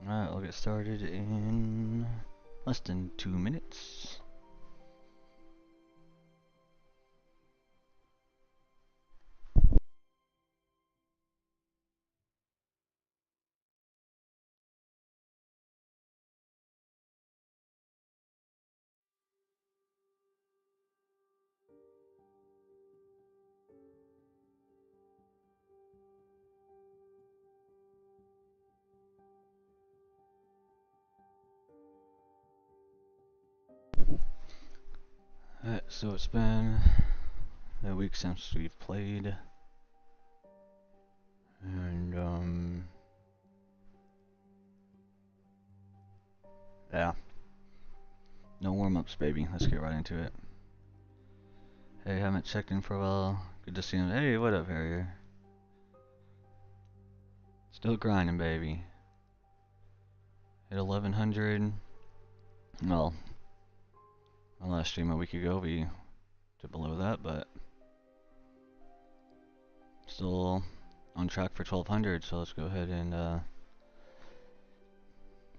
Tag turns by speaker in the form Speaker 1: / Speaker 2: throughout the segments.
Speaker 1: Alright, we'll get started in less than 2 minutes. Alright, so it's been a week since we've played. And, yeah. No warm-ups, baby. Let's get right into it. Hey, haven't checked in for a while. Good to see him. Hey, what up, Harrier? Still grinding, baby. Hit 1100. Well, my last stream a week ago, we did below that, but still on track for 1200, so let's go ahead and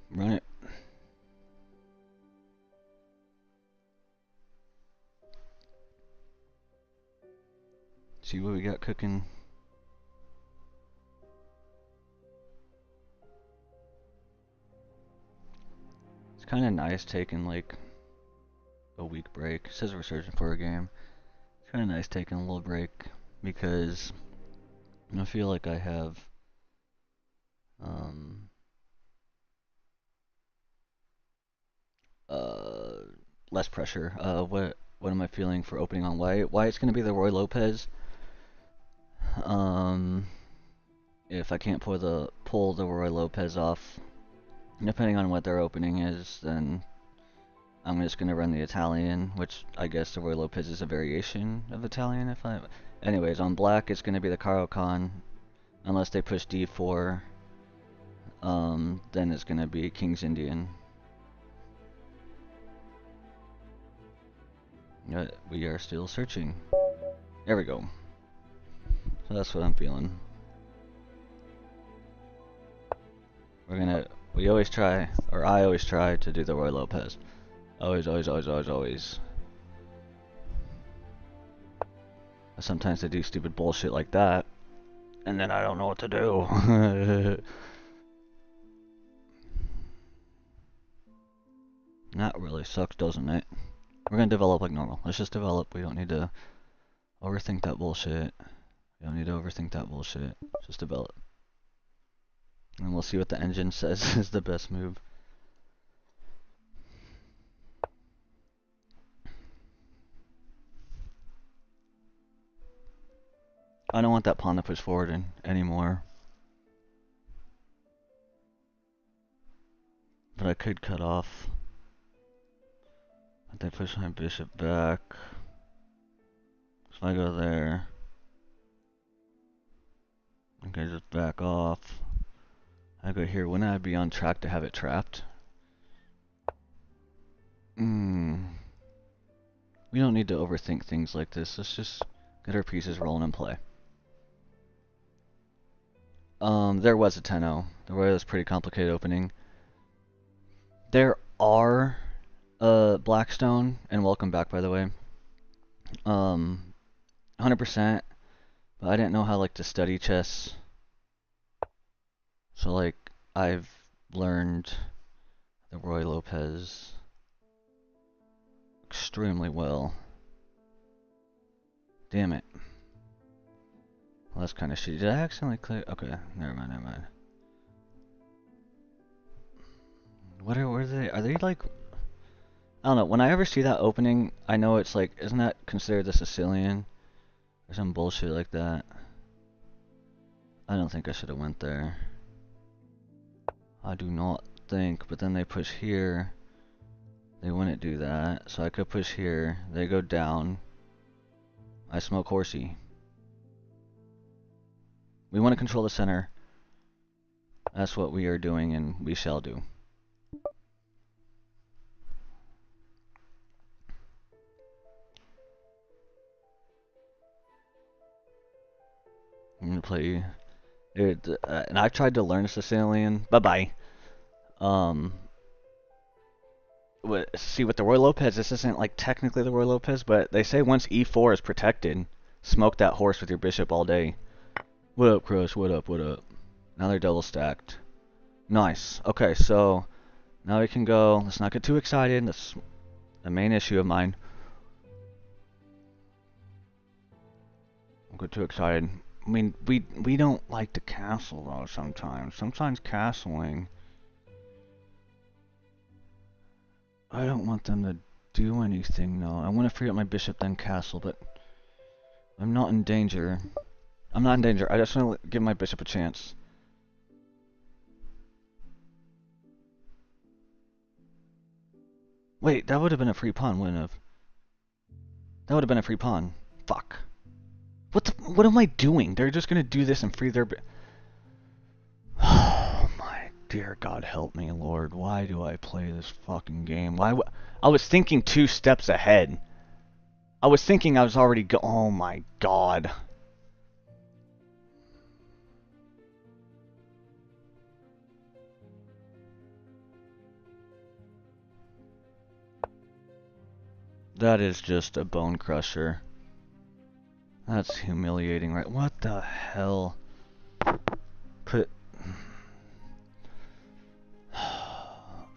Speaker 1: run it. See what we got cooking. It's kind of nice taking like a week break. It says we're searching for a game. It's kind of nice taking a little break because I feel like I have less pressure. What am I feeling for opening on white? White's gonna be the Roy Lopez. If I can't pull the Roy Lopez off, depending on what their opening is, then I'm just gonna run the Italian, which I guess the Roy Lopez is a variation of Italian. Anyways, on black it's gonna be the Caro-Kann, unless they push D4. Then it's gonna be King's Indian. We are still searching. There we go. So that's what I'm feeling. We always try, or I always try to do the Roy Lopez. Always, always, always, always, always. Sometimes I do stupid bullshit like that, and then I don't know what to do. That really sucks, doesn't it? We're gonna develop like normal. Let's just develop. We don't need to overthink that bullshit. We don't need to overthink that bullshit. Just develop. And we'll see what the engine says is the best move. I don't want that pawn to push forward anymore. But I could cut off. But they push my bishop back. So if I go there, I can just back off. I go here. Wouldn't I be on track to have it trapped? We don't need to overthink things like this. Let's just get our pieces rolling and play. There was a 10-0. There was a pretty complicated opening. There are Blackstone, and welcome back, by the way. 100%, but I didn't know how to study chess. So I've learned the Roy Lopez extremely well. Damn it. Well, that's kind of shitty. Did I accidentally click? Okay, never mind, never mind. What are they? Are they like... I don't know. When I ever see that opening, I know it's like, isn't that considered the Sicilian? Or some bullshit like that. I don't think I should have went there. I do not think, but then they push here. They wouldn't do that, so I could push here. They go down. I smoke horsey. We want to control the center. That's what we are doing, and we shall do. I'm gonna play... and I've tried to learn Sicilian. Bye-bye. Um, see, with the Roy Lopez, this isn't like technically the Roy Lopez, but they say once e4 is protected, smoke that horse with your bishop all day. What up, Crush? What up? What up? Now they're double stacked. Nice. Okay, so now we can go. Let's not get too excited. That's the main issue of mine. Don't get too excited. I mean, we don't like to castle though sometimes. Sometimes castling, I don't want them to do anything though. I want to free up my bishop then castle, but I'm not in danger. I'm not in danger. I just want to give my bishop a chance. Wait, that would have been a free pawn, wouldn't have? That would have been a free pawn. Fuck. What am I doing? They're just gonna do this and free their Oh my dear God, help me, Lord. Why do I play this fucking game? I was thinking 2 steps ahead. I was thinking I was already oh my God. That is just a bone crusher. That's humiliating, right? What the hell?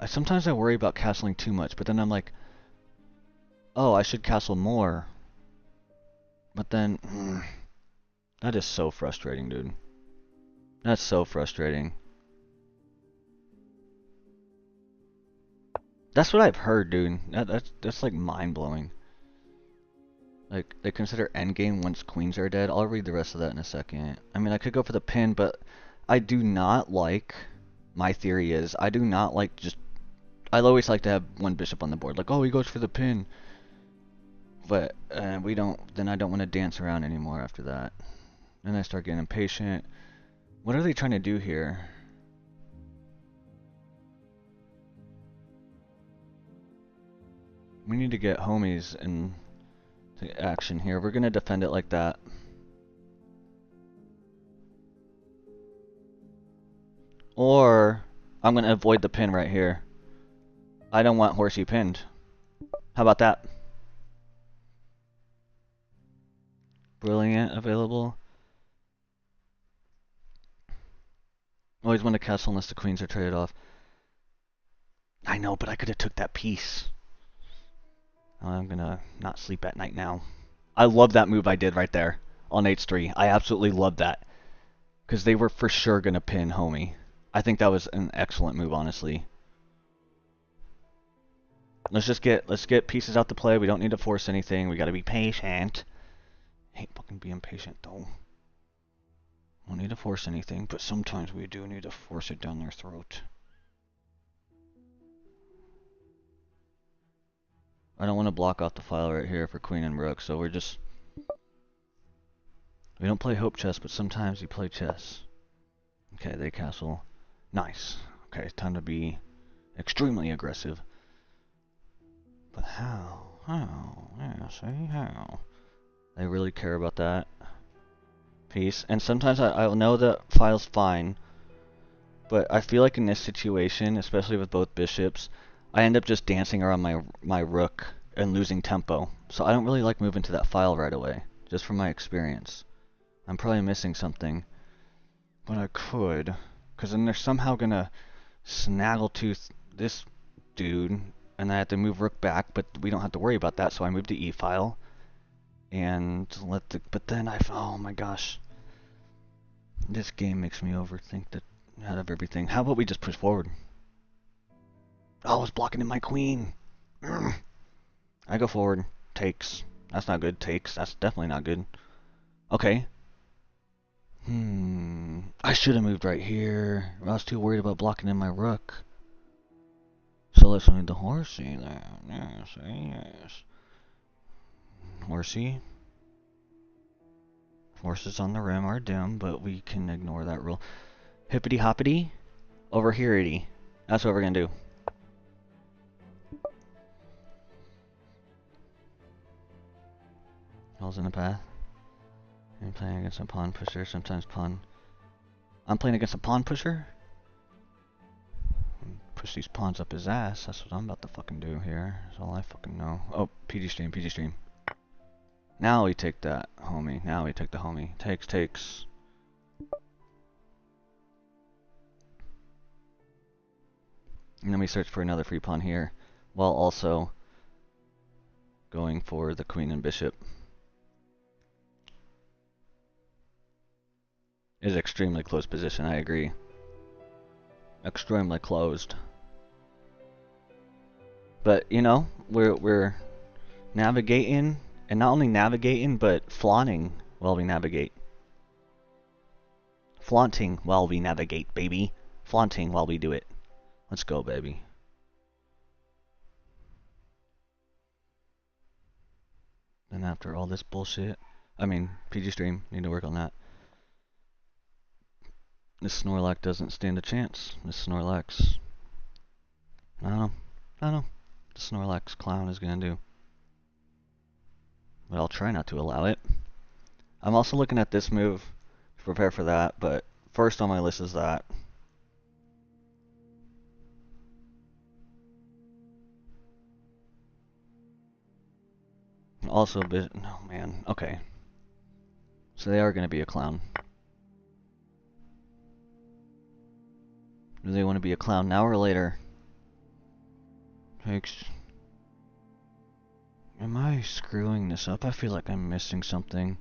Speaker 1: Sometimes I worry about castling too much, but then I'm like, oh, I should castle more. But then, that is so frustrating, dude. That's so frustrating. That's what I've heard, dude. That's like mind-blowing. Like, they consider endgame once queens are dead. I'll read the rest of that in a second. I mean, I could go for the pin, but I do not like... My theory is, I do not like just... I always like to have one bishop on the board. Like, oh, he goes for the pin. But we don't... Then I don't want to dance around anymore after that. Then I start getting impatient. What are they trying to do here? We need to get homies into action here. We're going to defend it like that. Or I'm going to avoid the pin right here. I don't want horsey pinned. How about that? Brilliant available. Always want to castle unless the queens are traded off. I know, but I could have took that piece. I'm going to not sleep at night now. I love that move I did right there on h3. I absolutely love that. Because they were for sure going to pin homie. I think that was an excellent move, honestly. Let's get pieces out to play. We don't need to force anything. We got to be patient. I hate fucking being patient though. Don't need to force anything, but sometimes we do need to force it down their throat. I don't want to block off the file right here for queen and rook, so we don't play hope chess, but sometimes we play chess. Okay, they castle. Nice. Okay, time to be extremely aggressive. But how? How? Yeah, see? How? They really care about that piece. And sometimes I'll know the file's fine, but I feel like in this situation, especially with both bishops, I end up just dancing around my rook and losing tempo. So I don't really like moving to that file right away, just from my experience. I'm probably missing something, but I could, because then they're somehow gonna snaggletooth this dude, and I have to move rook back, but we don't have to worry about that, so I move to e file. And but then oh my gosh. This game makes me overthink the out of everything. How about we just push forward? Oh, it's blocking in my queen. I go forward. Takes. That's not good. Takes. That's definitely not good. Okay. I should have moved right here. I was too worried about blocking in my rook. So let's move the horsey there. Yes, yes. Horsey. Horses on the rim are dim, but we can ignore that rule. Hippity hoppity. Over here-ity. That's what we're gonna do. Holes in the path. I'm playing against a pawn pusher, sometimes pawn. I'm playing against a pawn pusher? Push these pawns up his ass. That's what I'm about to fucking do here. That's all I fucking know. Oh, PG stream, PG stream. Now we take that homie. Now we take the homie. Takes. And then we search for another free pawn here, while also going for the queen and bishop. It is extremely close position, I agree. Extremely closed. But, you know, we're navigating, and not only navigating, but flaunting while we navigate. Flaunting while we navigate, baby. Flaunting while we do it. Let's go, baby. And after all this bullshit, I mean, PG stream, need to work on that. This Snorlax doesn't stand a chance. This Snorlax, I don't know. The Snorlax clown is gonna do. But I'll try not to allow it. I'm also looking at this move to prepare for that, but first on my list is that. Also, oh man, okay. So they are going to be a clown. Do they want to be a clown now or later? Am I screwing this up? I feel like I'm missing something.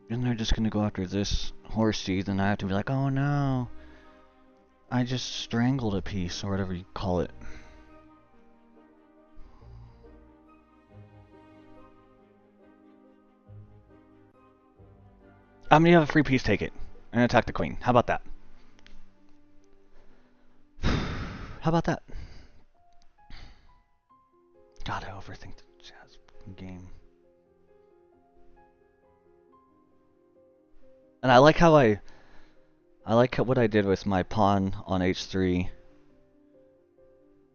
Speaker 1: And they're just going to go after this horsey, then I have to be like, oh no. I just strangled a piece, or whatever you call it. I'm gonna have a free piece, take it. And attack the queen. How about that? How about that? God, I overthink the jazz game. And I like how what I did with my pawn on h3.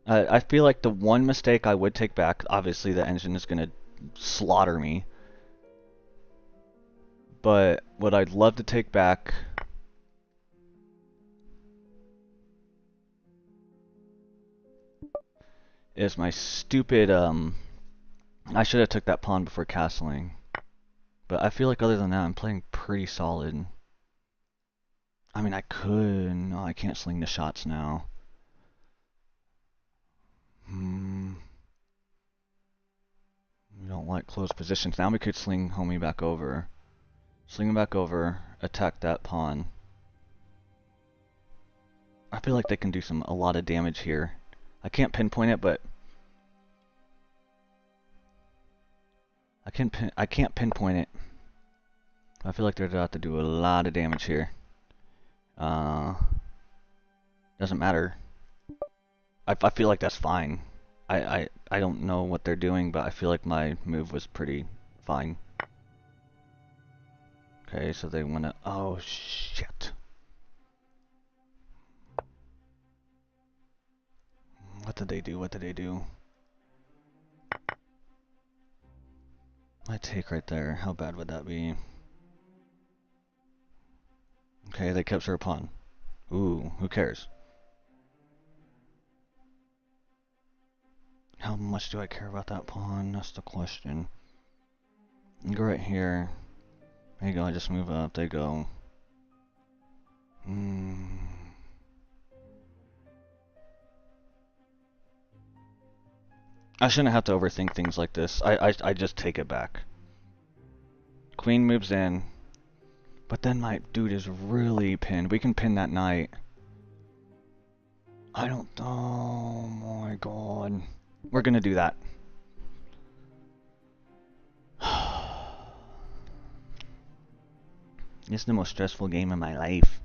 Speaker 1: I feel like the one mistake I would take back, obviously the engine is gonna slaughter me. But what I'd love to take back is my stupid, I should have took that pawn before castling. But I feel like other than that, I'm playing pretty solid. I mean, I could. No, I can't sling the shots now. We don't like close positions. Now we could sling homie back over. Sling him back over, attack that pawn. I feel like they can do a lot of damage here. I can't pinpoint it, but I can't pinpoint it. I feel like they're about to do a lot of damage here. Doesn't matter. I feel like that's fine. I don't know what they're doing, but I feel like my move was pretty fine. Okay, so they wanna. Oh shit. What did they do? What did they do? My take right there. How bad would that be? Okay, they kept her pawn. Ooh, who cares? How much do I care about that pawn? That's the question. Go right here. There you go, I just move up. They go. I shouldn't have to overthink things like this. I just take it back. Queen moves in. But then my dude is really pinned. We can pin that knight. I don't... Oh my god. We're gonna do that. This is the most stressful game of my life.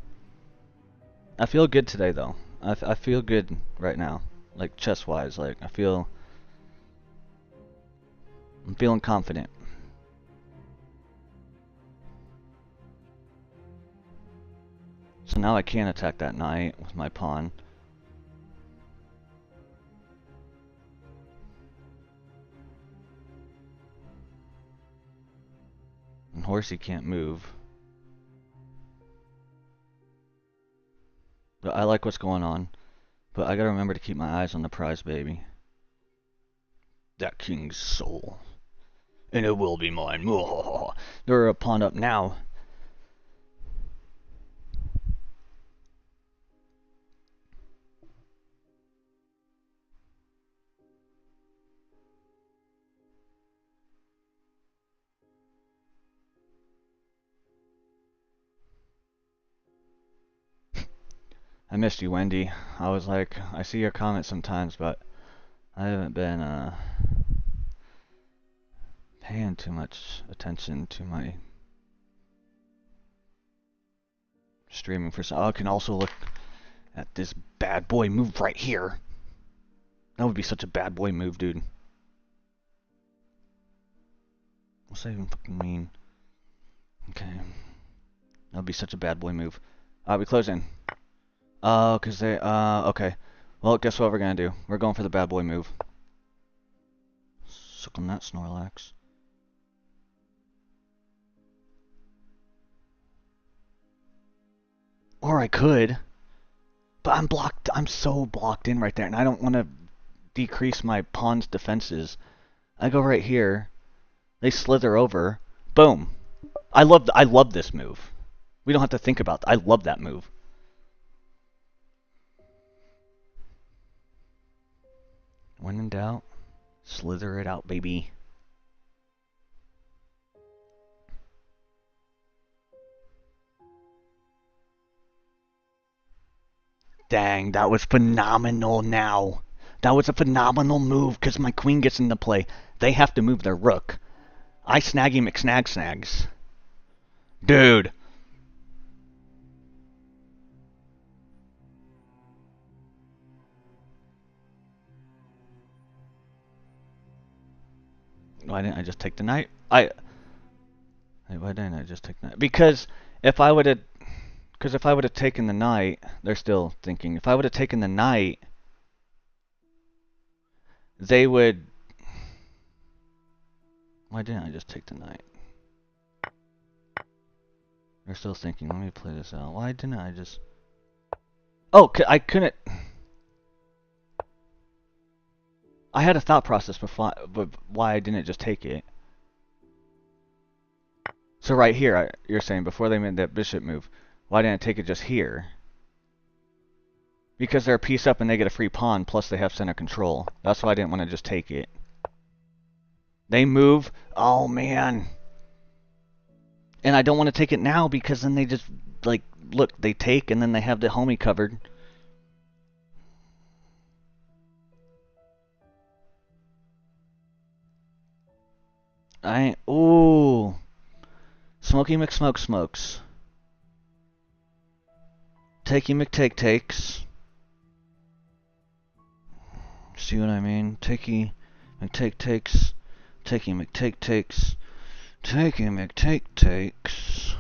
Speaker 1: I feel good today, though. I feel good right now. Like, chess-wise. Like, I'm feeling confident. So now I can attack that knight with my pawn. And horsey can't move. But I like what's going on. But I gotta remember to keep my eyes on the prize, baby. That king's soul. And it will be mine. They're a pawn up now. I missed you, Wendy. I was like, I see your comments sometimes, but I haven't been paying too much attention to my streaming for some. Oh, I can also look at this bad boy move right here. That would be such a bad boy move, dude. What's that even fucking mean? Okay. That would be such a bad boy move. We close in. Cause they, okay. Well, guess what we're gonna do? We're going for the bad boy move. Suck on that, Snorlax. Or I could. But I'm blocked. I'm so blocked in right there, and I don't want to decrease my pawn's defenses. I go right here. They slither over. Boom. I love this move. We don't have to think about that. I love that move. When in doubt, slither it out, baby. Dang, that was phenomenal now. That was a phenomenal move because my queen gets into play. They have to move their rook. I snaggy McSnag snags. Dude. Why didn't I just take the knight? Why didn't I just take the knight? Because if I would have taken the knight, they're still thinking. If I would have taken the knight, they would. Why didn't I just take the knight? They're still thinking. Let me play this out. Why didn't I just? Oh, I couldn't. I had a thought process before, but why I didn't just take it. So right here, you're saying before they made that bishop move, why didn't I take it just here? Because they're a piece up and they get a free pawn, plus they have center control. That's why I didn't want to just take it. They move. Oh, man. And I don't want to take it now because then they just, like, look, they take and then they have the homie covered. Ooh. Smoky McSmoke smokes. Takey McTake takes. See what I mean? Takey McTake takes. Takey McTake takes. Takey McTake takes.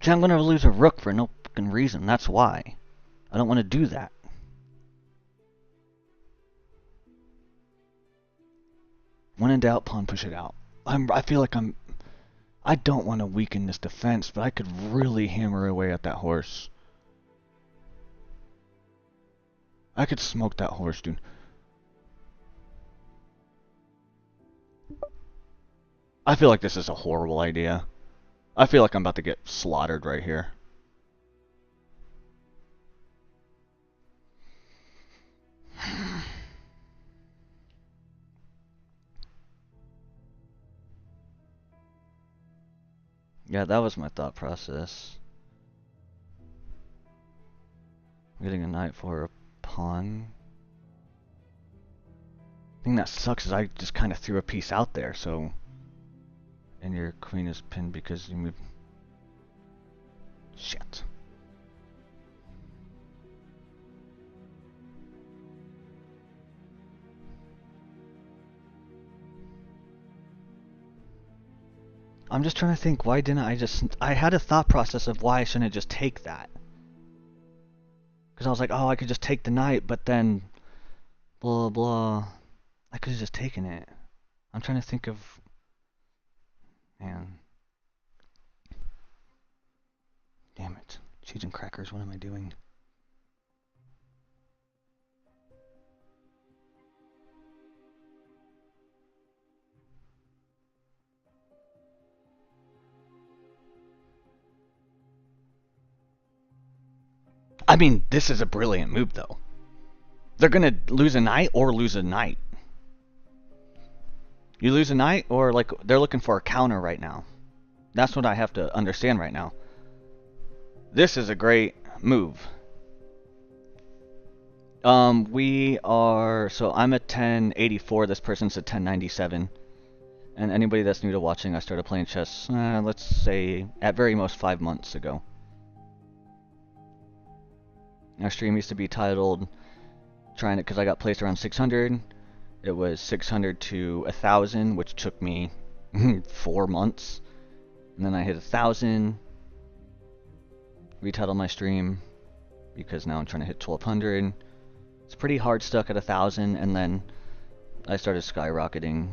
Speaker 1: See, I'm gonna lose a rook for no fucking reason. That's why. I don't want to do that. When in doubt, pawn push it out. I feel like I don't want to weaken this defense, but I could really hammer away at that horse. I could smoke that horse, dude. I feel like this is a horrible idea. I feel like I'm about to get slaughtered right here. Yeah, that was my thought process. Getting a knight for a pawn. The thing that sucks is I just kind of threw a piece out there, so... And your queen is pinned because you moved... Shit. I'm just trying to think, why didn't I just... I had a thought process of why I shouldn't just take that. Because I was like, oh, I could just take the knight, but then... Blah, blah. I could have just taken it. I'm trying to think of... man. Damn it. Cheese and crackers, what am I doing? I mean, this is a brilliant move, though. They're gonna lose a knight or lose a knight. You lose a knight, or like they're looking for a counter right now. That's what I have to understand right now. This is a great move. We are, so I'm at 1084, this person's at 1097. And anybody that's new to watching, I started playing chess, let's say, at very most 5 months ago. Our stream used to be titled, trying to, because I got placed around 600. It was 600 to 1,000, which took me 4 months. And then I hit 1,000. Retitled my stream, because now I'm trying to hit 1,200. It's pretty hard stuck at 1,000, and then I started skyrocketing.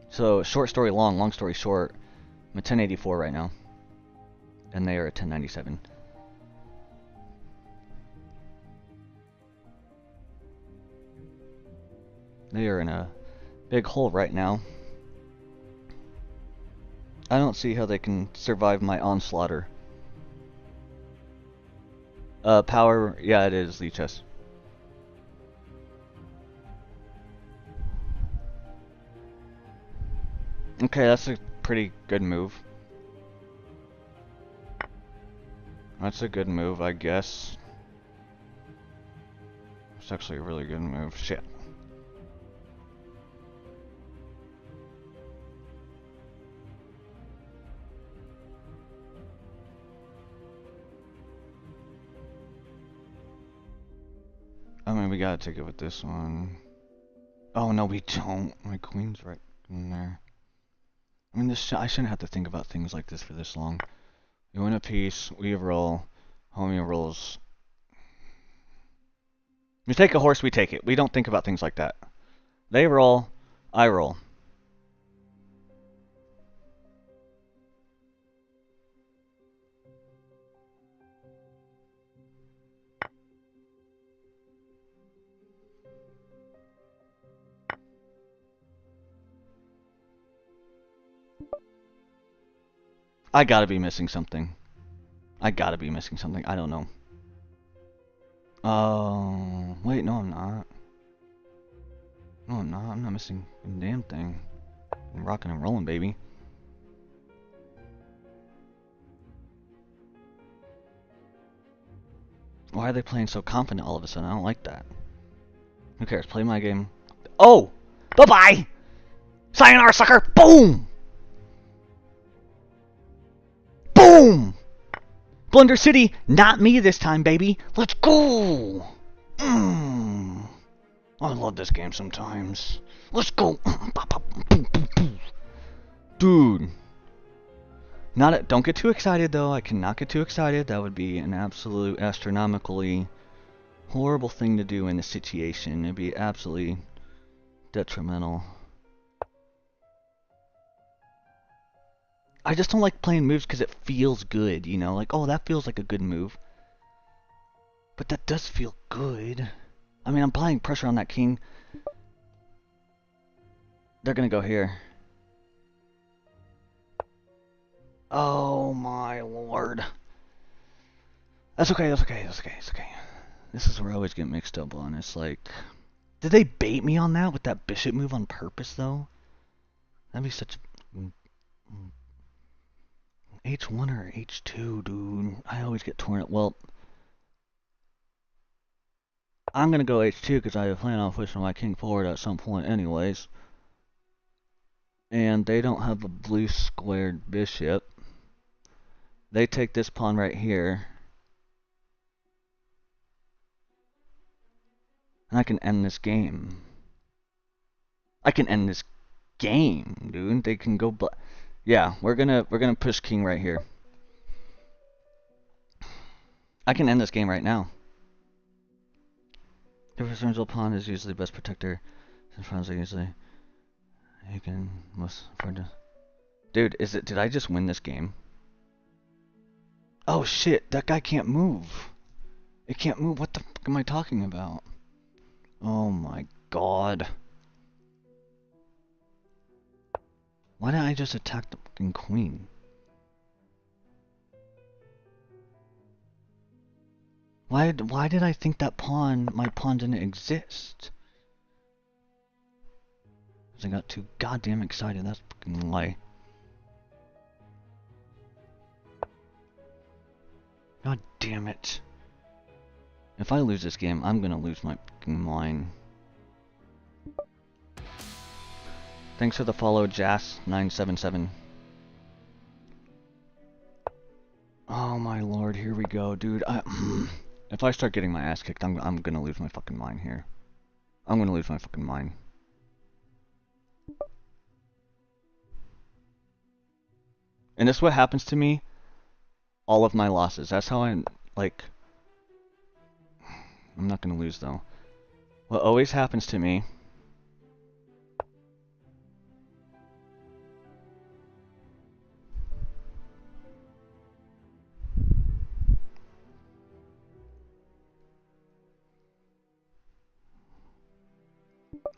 Speaker 1: So, short story long, long story short, I'm at 1084 right now. And they are at 1097. They are in a big hole right now. I don't see how they can survive my onslaughter. Power, yeah, it is Lichess. Okay, that's a pretty good move. That's a good move, I guess. It's actually a really good move. Shit. I mean, we gotta take it with this one. Oh, no, we don't. My queen's right in there. I mean, I shouldn't have to think about things like this for this long. We win a piece, we roll, homie rolls. We take a horse, we take it. We don't think about things like that. They roll, I roll. I gotta be missing something. I gotta be missing something. I don't know. Oh, wait, no, I'm not. No, I'm not. I'm not missing a damn thing. I'm rocking and rolling, baby. Why are they playing so confident all of a sudden? I don't like that. Who cares? Play my game. Oh! Bye-bye! Sayonara, sucker! Boom! Boom! Blunder City, not me this time, baby. Let's go! I love this game sometimes. Let's go! Dude. Don't get too excited, though. I cannot get too excited. That would be an absolute astronomically horrible thing to do in this situation. It'd be absolutely detrimental. I just don't like playing moves because it feels good, you know? Like, oh, that feels like a good move. But that does feel good. I mean, I'm applying pressure on that king. They're gonna go here. Oh my lord. That's okay, that's okay, that's okay, that's okay. This is where I always get mixed up on. It's like, did they bait me on that with that bishop move on purpose, though? That'd be such a... H1 or H2, dude. I always get torn up. Well, I'm gonna go H2 because I plan on pushing my king forward at some point anyways. And they don't have a blue squared bishop. They take this pawn right here. And I can end this game. I can end this game, dude. They can go yeah, we're gonna push king right here. I can end this game right now. The returns pawn is usually the best protector. Since pawns are usually You can most for the dude. Is it? Did I just win this game? Oh shit! That guy can't move. It can't move. What the fuck am I talking about? Oh my god! Why didn't I just attack the fucking queen? Why did I think that my pawn didn't exist? Because I got too goddamn excited. That's fucking lie. God damn it. If I lose this game, I'm gonna lose my fucking mind. Thanks for the follow, Jas977. Oh my lord, here we go, dude. If I start getting my ass kicked, I'm gonna lose my fucking mind here. I'm gonna lose my fucking mind. And this is what happens to me all of my losses. That's how I'm, like... I'm not gonna lose, though. What always happens to me...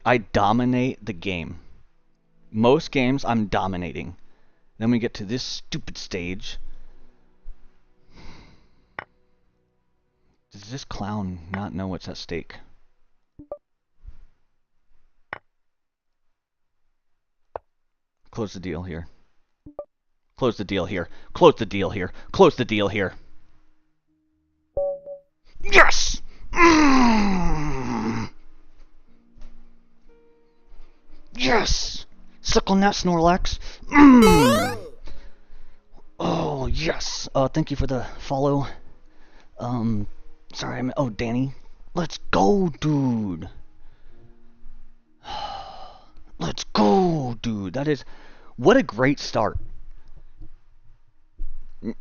Speaker 1: I dominate the game. Most games, I'm dominating. Then we get to this stupid stage. Does this clown not know what's at stake? Close the deal here. Close the deal here. Close the deal here. Close the deal here. Yes! Yes! Suck on that, Snorlax. Oh, yes. Thank you for the follow. Sorry, oh, Danny. Let's go, dude. Let's go, dude. That is... What a great start.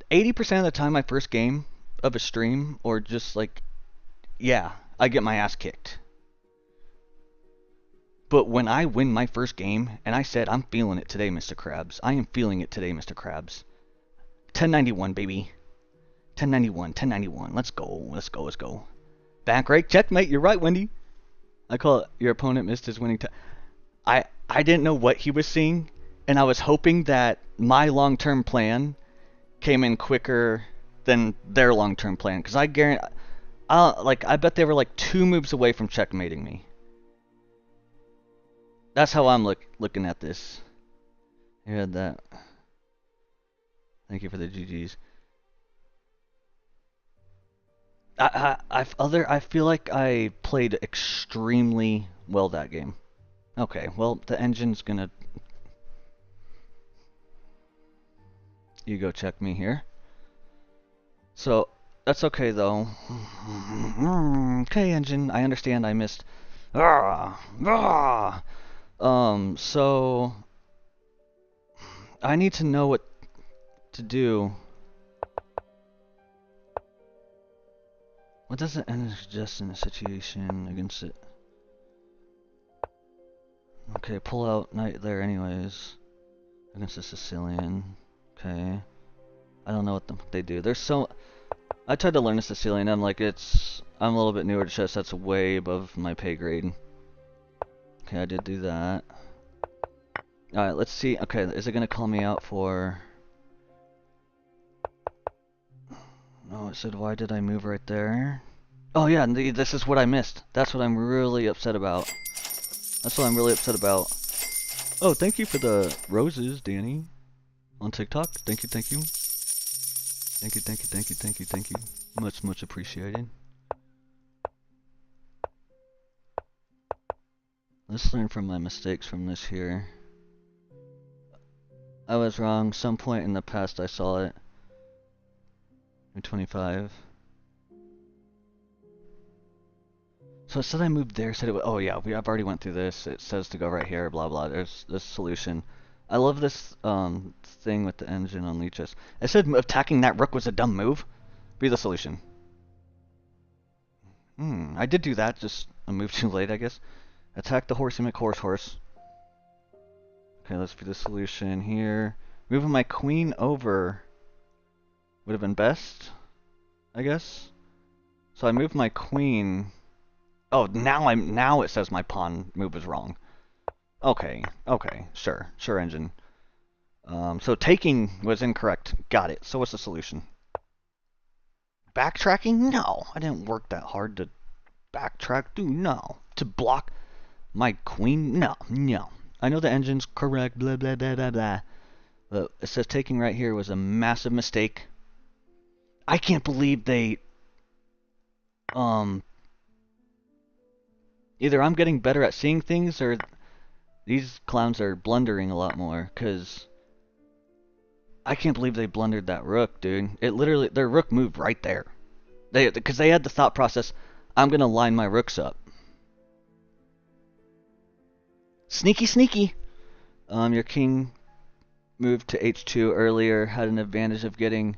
Speaker 1: 80% of the time my first game of a stream, or just like... Yeah, I get my ass kicked. But when I win my first game, and I said, I'm feeling it today, Mr. Krabs. I am feeling it today, Mr. Krabs. 1091, baby. 1091, 1091. Let's go, let's go, let's go. Back rake, checkmate. You're right, Wendy. I call it your opponent missed his winning time. I didn't know what he was seeing, and I was hoping that my long-term plan came in quicker than their long-term plan, because I guarantee, I bet they were like 2 moves away from checkmating me. That's how I'm looking at this. You had that. Thank you for the GGs. I feel like I played extremely well that game. Okay, well, the engine's gonna... You go check me here. So, that's okay, though. Okay, engine, I understand I missed... So... I need to know what to do. What does the engine suggest in a situation against it? Okay, pull out Knight there anyways. Against the Sicilian. Okay. I don't know what they do. There's so... I tried to learn the Sicilian, I'm like, I'm a little bit newer to chess, that's way above my pay grade. Okay, I did do that. Alright, let's see. Okay, is it gonna call me out for... No, it said, why did I move right there? Oh yeah, this is what I missed. That's what I'm really upset about. That's what I'm really upset about. Oh, thank you for the roses, Danny. On TikTok. Thank you, thank you. Thank you, thank you, thank you, thank you, thank you. Much, much appreciated. Let's learn from my mistakes from this here. I was wrong. Some point in the past I saw it. 25. So it said I moved there, said it was, oh yeah, I've already went through this. It says to go right here, blah blah. There's this solution. I love this thing with the engine on Leeches. It said attacking that rook was a dumb move. Be the solution. I did do that, just a move too late, I guess. Attack the horse and make horse. Okay, let's be the solution here. Moving my queen over would have been best, I guess. So I moved my queen. Oh, now it says my pawn move is wrong. Okay, sure, engine. So taking was incorrect. Got it. So what's the solution? Backtracking? No, I didn't work that hard to backtrack. Dude, no. To block my queen? No. I know the engine's correct. Blah blah blah blah blah. But it says taking right here was a massive mistake. I can't believe they either I'm getting better at seeing things or these clowns are blundering a lot more, because I can't believe they blundered that rook, dude. It literally, their rook moved right there. Because they had the thought process, I'm going to line my rooks up. Sneaky, sneaky. Your king moved to h2 earlier, had an advantage of getting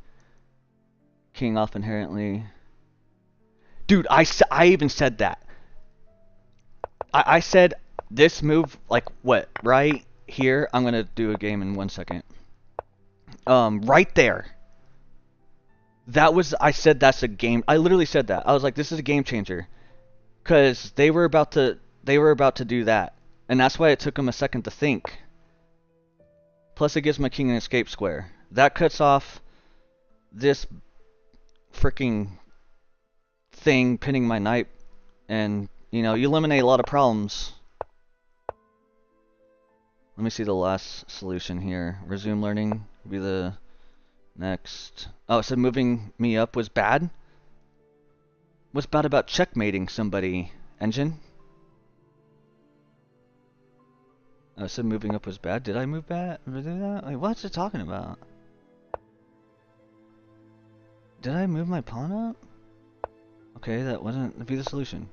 Speaker 1: king off inherently. Dude, I even said that. I said this move, like, what, right here? I'm going to do a game in 1 second. Right there. I said that's a game. I literally said that. I was like, this is a game changer. Because they were about to do that. And that's why it took them a second to think. Plus it gives my king an escape square. That cuts off this freaking thing pinning my knight. And, you know, you eliminate a lot of problems. Let me see the last solution here. Resume learning will be the next. Oh, it said moving me up was bad? What's bad about checkmating somebody, engine? Oh, it said moving up was bad. Did I move bad? Did I do that? Like, what's it talking about? Did I move my pawn up? Okay, that wasn't be the solution.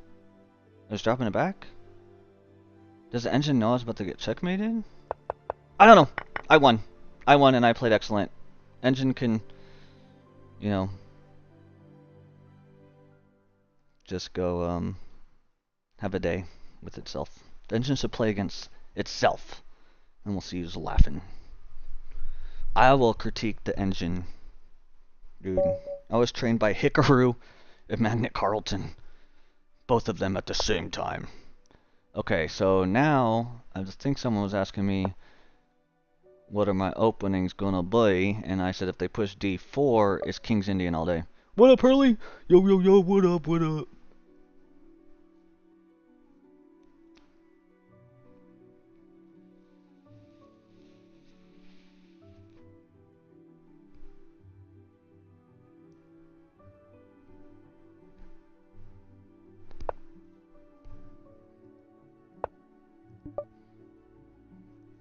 Speaker 1: I was dropping it back? Does the engine know I was about to get checkmated? I don't know. I won. I won and I played excellent. Engine can, you know, just go have a day with itself. The engine should play against itself. And we'll see who's laughing. I will critique the engine. Dude. I was trained by Hikaru and Magnet Carlton. Both of them at the same time. Okay, so now I just think someone was asking me what are my openings gonna be, and I said if they push d4, it's King's Indian all day. What up, Hurley? Yo, what up, what up?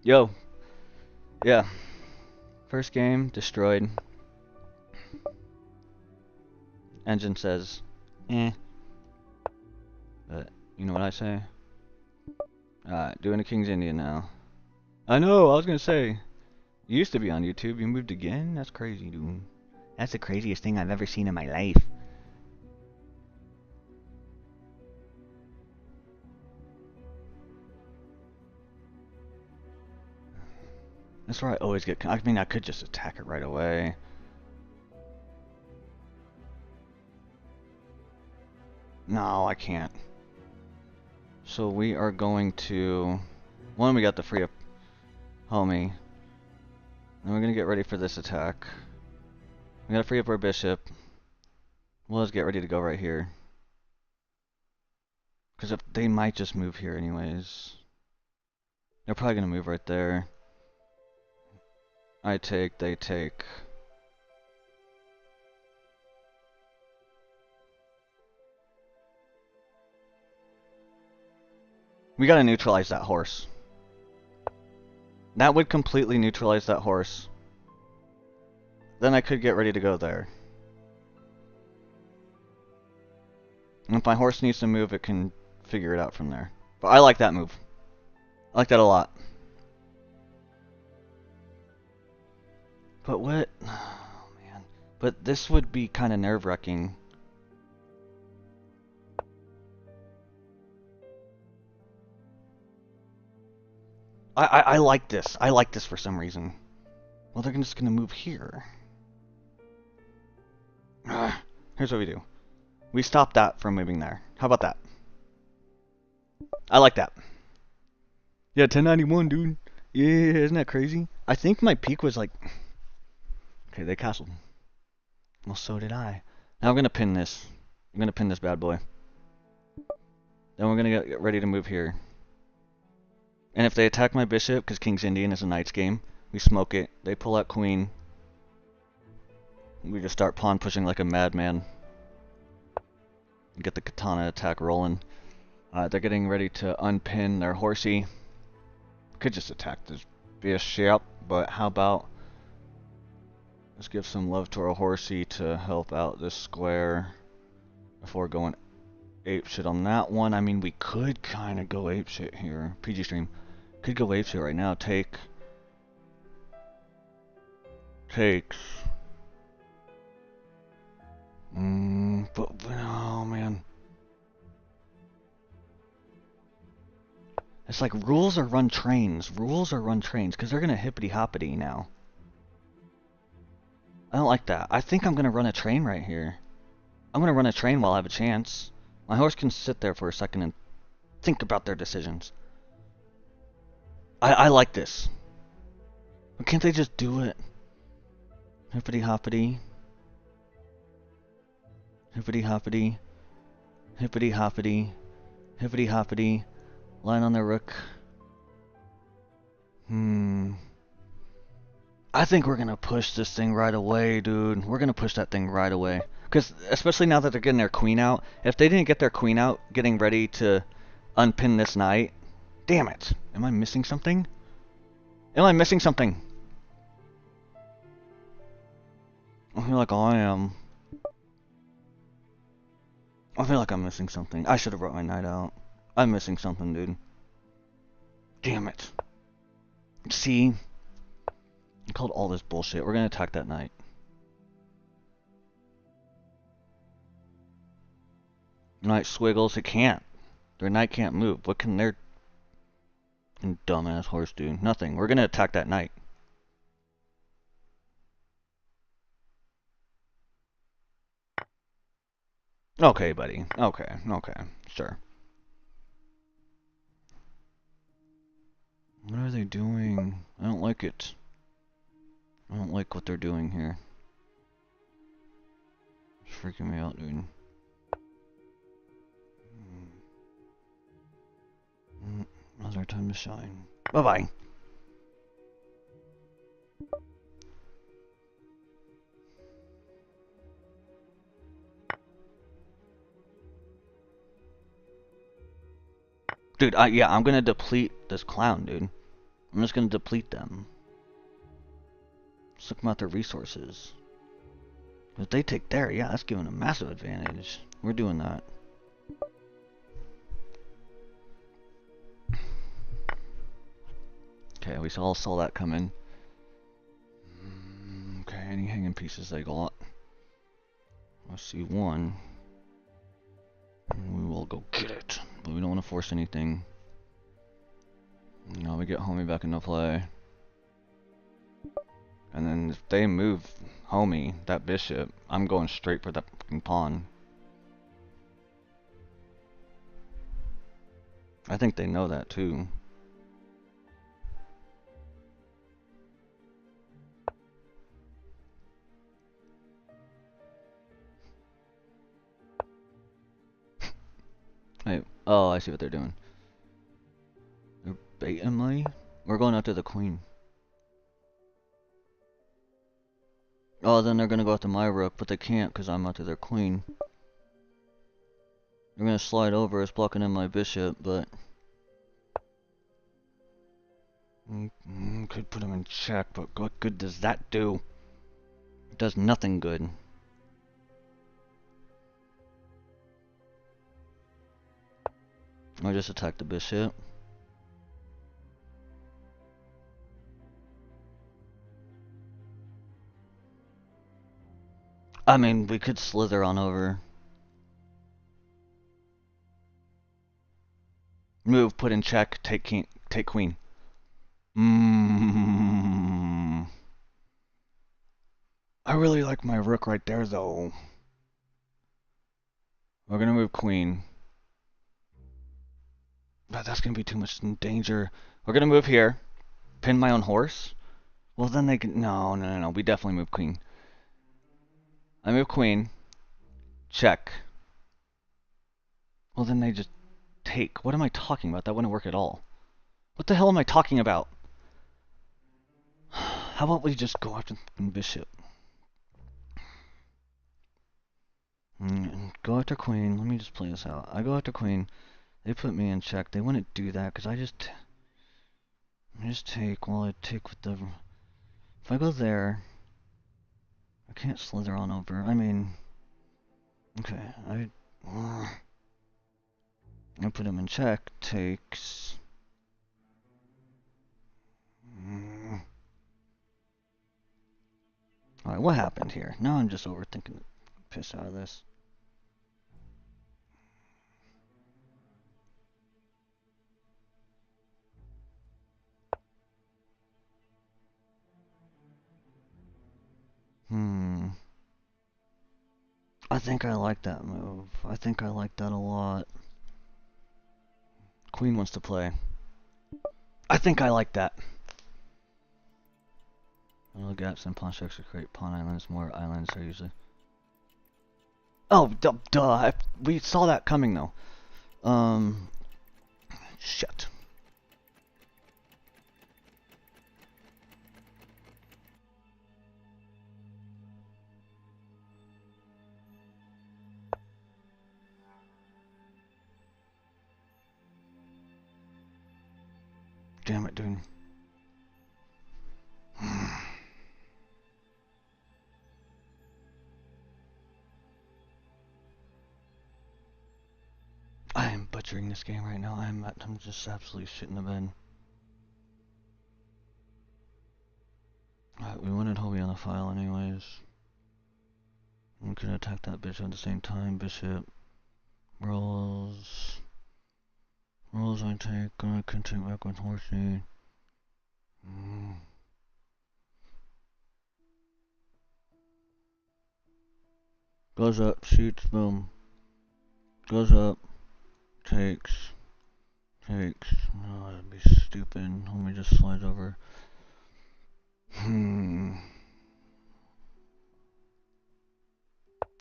Speaker 1: Yo. Yeah. First game, destroyed. Engine says, eh. But, you know what I say? Alright, doing a King's Indian now. I know, I was gonna say. You used to be on YouTube, you moved again? That's crazy, dude. That's the craziest thing I've ever seen in my life. That's where I always get... I mean, I could just attack it right away. No, I can't. So we are going to... One, we got the free up homie. And we're going to get ready for this attack. We gotta free up our bishop. We'll just get ready to go right here. Because if they might just move here anyways. They're probably going to move right there. I take, they take. We gotta neutralize that horse. That would completely neutralize that horse. Then I could get ready to go there. And if my horse needs to move, it can figure it out from there. But I like that move. I like that a lot. But what? Oh, man. But this would be kind of nerve-wracking. I like this. I like this for some reason. Well, they're just gonna move here. Here's what we do. We stop that from moving there. How about that? I like that. Yeah, 1091, dude. Yeah, isn't that crazy? I think my peak was like... Okay, they castled. Well, so did I. Now I'm gonna pin this. I'm gonna pin this bad boy. Then we're gonna get ready to move here. And if they attack my bishop, because King's Indian is a knight's game, we smoke it. They pull out queen. We just start pawn pushing like a madman. Get the katana attack rolling. They're getting ready to unpin their horsey. Could just attack this bishop, but how about let's give some love to our horsey to help out this square before going apeshit on that one. I mean, we could kind of go apeshit here. PG stream. Could go apeshit right now. Takes. But oh man. It's like rules or run trains. Rules or run trains, because they're gonna hippity hoppity now. I don't like that. I think I'm gonna run a train right here. I'm gonna run a train while I have a chance. My horse can sit there for a second and think about their decisions. I like this. But can't they just do it? Hippity hoppity. Hippity hoppity. Hippity hoppity. Hippity hoppity. Line on their rook. I think we're gonna push this thing right away, dude. We're gonna push that thing right away. Because, especially now that they're getting their queen out. If they didn't get their queen out, getting ready to unpin this knight. Damn it. Am I missing something? Am I missing something? I feel like I am. I feel like I'm missing something. I should have brought my knight out. I'm missing something, dude. Damn it. See? I called all this bullshit. We're gonna attack that knight. Knight swiggles. It can't. Their knight can't move. What can their dumbass horse do? Nothing. We're gonna attack that knight. Okay, buddy. Okay. Sure. What are they doing? I don't like it. I don't like what they're doing here. It's freaking me out, dude. Now's our time to shine. Bye-bye. Dude, yeah, I'm gonna deplete this clown, dude. I'm just gonna deplete them. Just look at their resources. If they take there, yeah, that's giving them a massive advantage. We're doing that. Okay, we all saw that coming. Okay, any hanging pieces they got? I see one. We will go get it. But we don't want to force anything. No, we get homie back into play. And then if they move homie, that bishop, I'm going straight for that fucking pawn. I think they know that too. Wait, oh, I see what they're doing. They're baiting me? We're going after the queen. Oh, then they're gonna go after my rook, but they can't because I'm after their queen. They're gonna slide over, it's blocking in my bishop, but... could put him in check, but what good does that do? It does nothing good. I just attacked the bishop. I mean, we could slither on over. Move, put in check, take king, take queen. Mmm. I really like my rook right there, though. We're gonna move queen. But that's gonna be too much danger. We're gonna move here. Pin my own horse? Well, then they can... No, no, no, no. We definitely move queen. I move queen. Check. Well, then they just take. What am I talking about? That wouldn't work at all. What the hell am I talking about? How about we just go after the bishop? Go after queen. Let me just play this out. I go after queen. They put me in check. They wouldn't do that because I just take while I take with the... If I go there, I can't slither on over. I mean... Okay, I put him in check. Takes... Alright, what happened here? Now I'm just overthinking the piss out of this. I think I like that move. I think I like that a lot. Queen wants to play. I think I like that. Little gaps in pawn structure create pawn islands. More islands are usually... Oh, duh. We saw that coming, though. Shit. Damn it, dude. I am butchering this game right now. I'm just absolutely shitting the bed. Alright, we wanted Hobie on the file anyways. We could attack that bishop at the same time. Bishop rolls. Rolls I take. I can take back with horsey. Goes up, shoots, boom. Goes up, takes. Oh, that'd be stupid. Let me just slide over.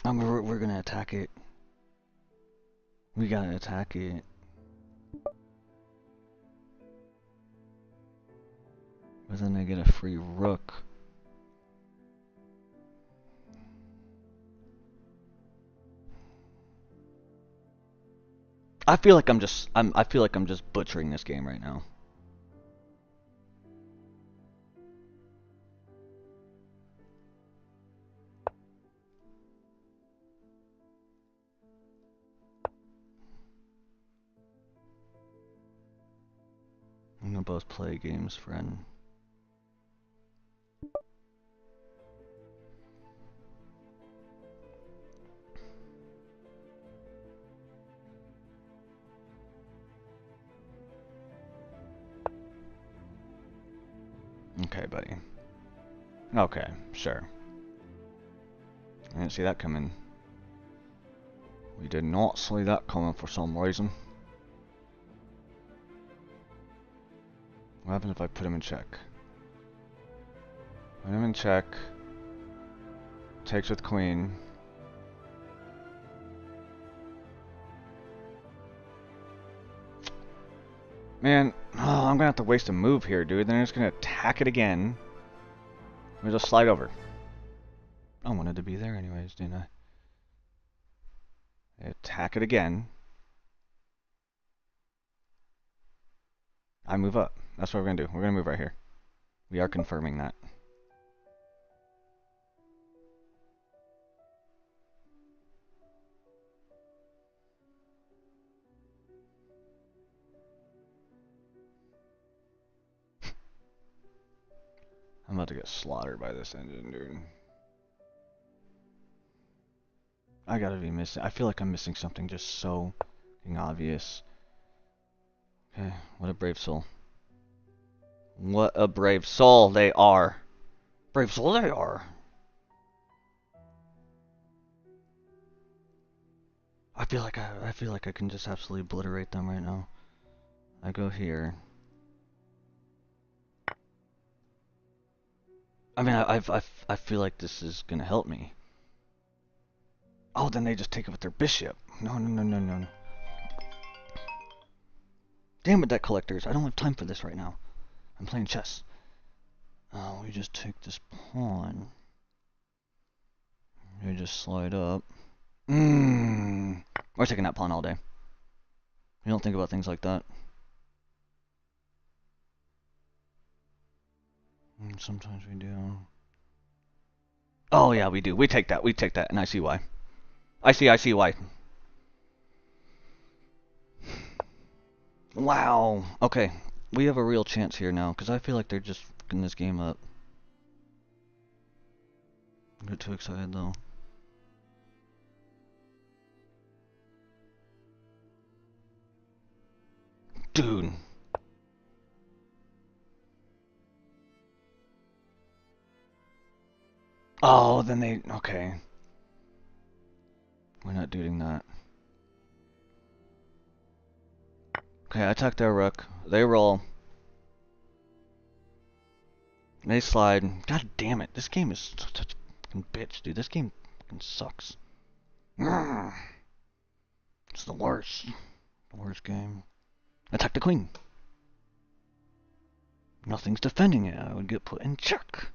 Speaker 1: We're gonna attack it. We gotta attack it. But then they get a free rook. I feel like I'm just butchering this game right now. I'm gonna both play games, friend. Okay, buddy. Okay, sure. I didn't see that coming. We did not see that coming for some reason. What happens if I put him in check? Put him in check. Takes with queen. Man, oh, I'm gonna have to waste a move here, dude. Then I'm just gonna attack it again. Let me just slide over. I wanted to be there anyways, didn't I? Attack it again. I move up. That's what we're gonna do. We're gonna move right here. We are confirming that. I'm about to get slaughtered by this engine, dude. I gotta be missing. I feel like I'm missing something just so obvious. Okay, what a brave soul. What a brave soul they are. Brave soul they are. I feel like I can just absolutely obliterate them right now. I go here. I mean, I feel like this is gonna help me. Oh, then they just take it with their bishop. No, no, no, no, no, no. Damn it, deck collectors. I don't have time for this right now. I'm playing chess. Oh, we just take this pawn. We just slide up. We're taking that pawn all day. You don't think about things like that. Sometimes we do. Oh yeah, we do. We take that, and I see why. I see why. Wow. Okay, we have a real chance here now, because I feel like they're just fucking this game up. I get too excited though. Dude. Oh, then they... Okay. We're not doing that. Okay, I attack their rook. They roll. They slide. God damn it. This game is such a fucking bitch, dude. This game fucking sucks. It's the worst. The worst game. Attack the queen. Nothing's defending it. I would get put in check.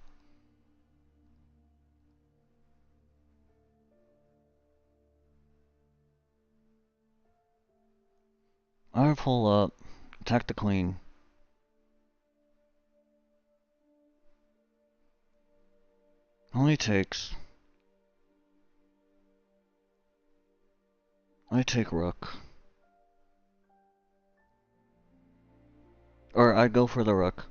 Speaker 1: I pull up. Attack the queen. Only takes. I take rook. Or I go for the rook.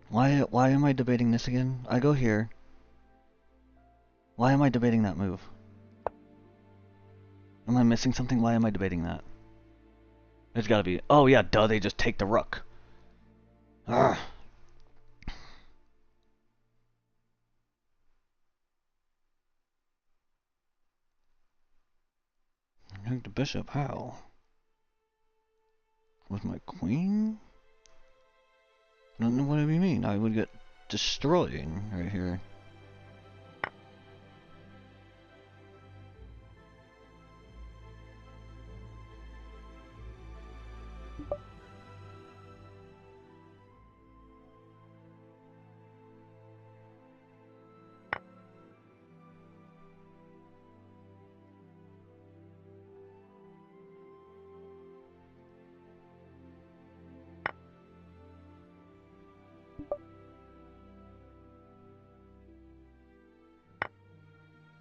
Speaker 1: Why am I debating this again? I go here. Why am I debating that move? Am I missing something? Why am I debating that? There's gotta be... Oh yeah, duh, they just take the rook. Ugh. Take the bishop, how? With my queen? I don't know what you mean. I would get destroyed right here.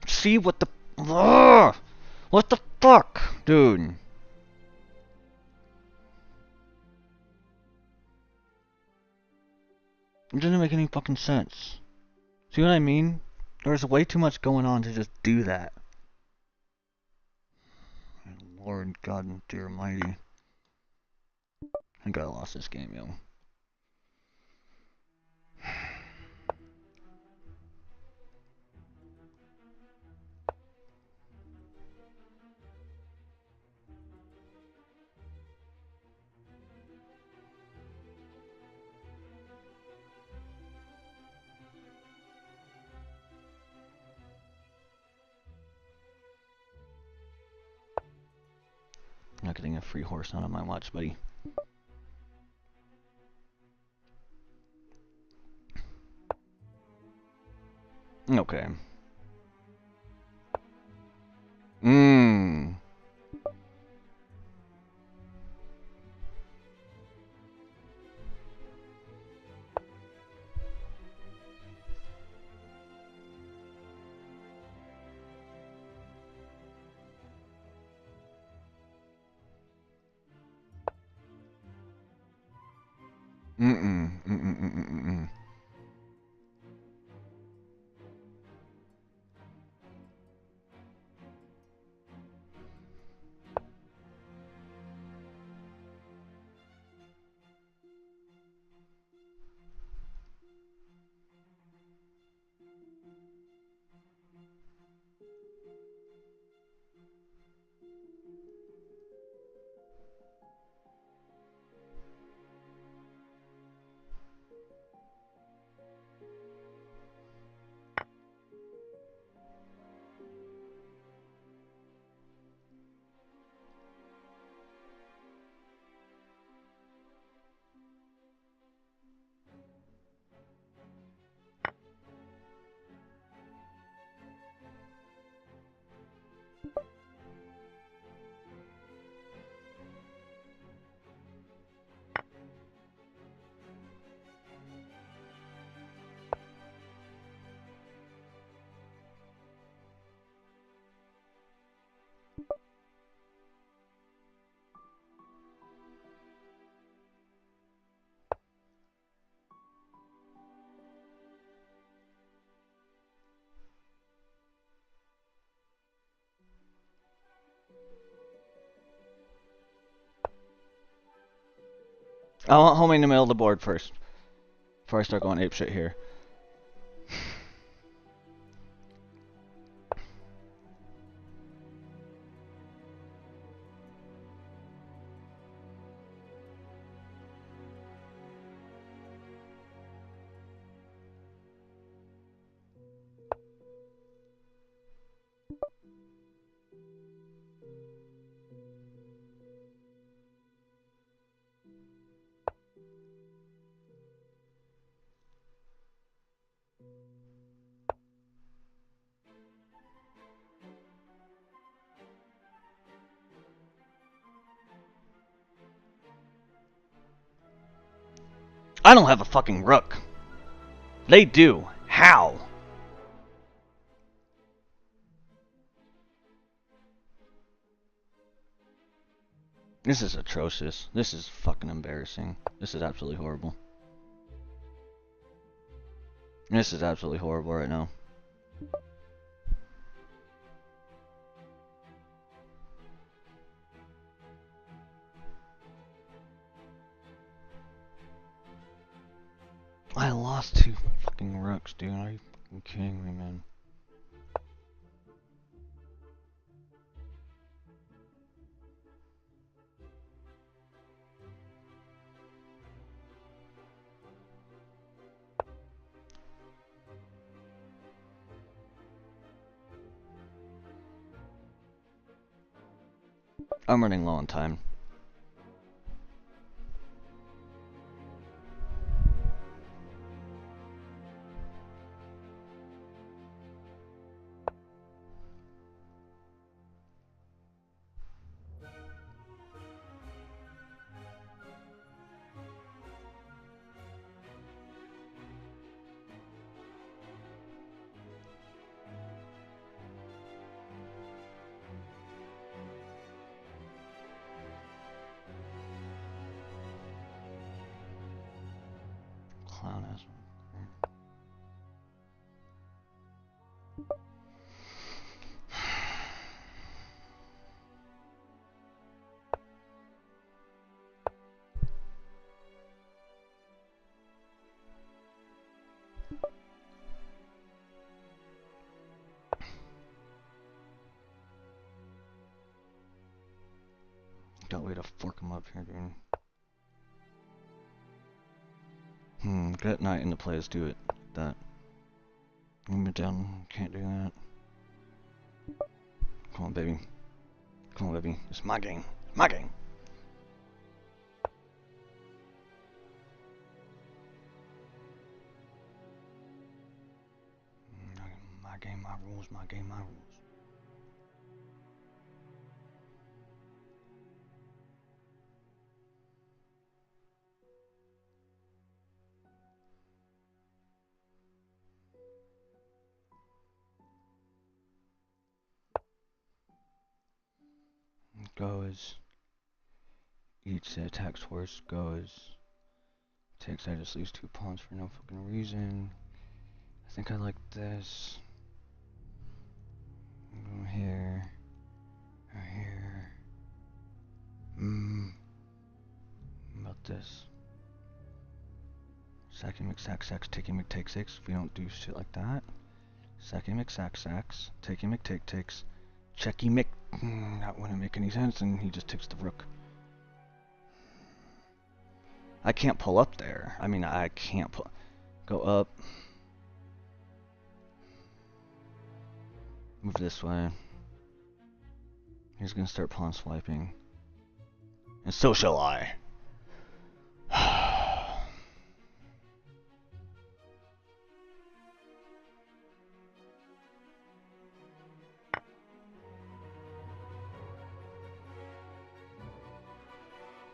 Speaker 1: See what the... Ugh! What the fuck? Dude. It doesn't make any fucking sense. See what I mean? There's way too much going on to just do that. Lord God and dear mighty. I think I lost this game, yo. I'm not getting a free horse out of my watch, buddy. Okay. Mmm. Mm-mm. I want homie in the middle of the board first. Before I start going apeshit here. I don't have a fucking rook. They do. How? This is atrocious. This is fucking embarrassing. This is absolutely horrible. This is absolutely horrible right now. I lost 2 fucking rooks, dude. Are you fucking kidding me, man? I'm running low on time. Clown ass. Got way to fork him up here, dude. Get knight into play. Let's do it. That. Move it down. Can't do that. Come on, baby. Come on, baby. It's my game. My game. My game, my rules. My game, my rules. Goes. Eats the attacks horse. Goes. Takes. I just lose 2 pawns for no fucking reason. I think I like this. Go here. Or here. About this. Sacking McSack sacks, taking McTake six. We don't do shit like that. Sacking McSack sacks, taking McTake takes. Checky Mc. That wouldn't make any sense, and he just takes the rook. I can't pull up there. I mean, I can't pull. Go up. Move this way. He's gonna start pawn swiping. And so shall I.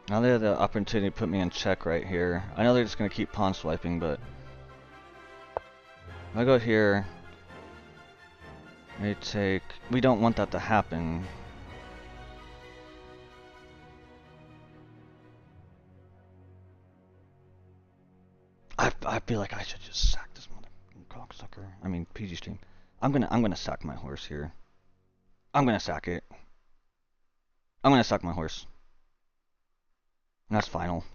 Speaker 1: Now they have the opportunity to put me in check right here. I know they're just gonna keep pawn swiping, but if I go here, they take. We don't want that to happen. I feel like I should just sack this motherfucking cocksucker. I mean, PG stream. I'm gonna sack my horse here. I'm gonna sack it. I'm gonna sack my horse. And that's final.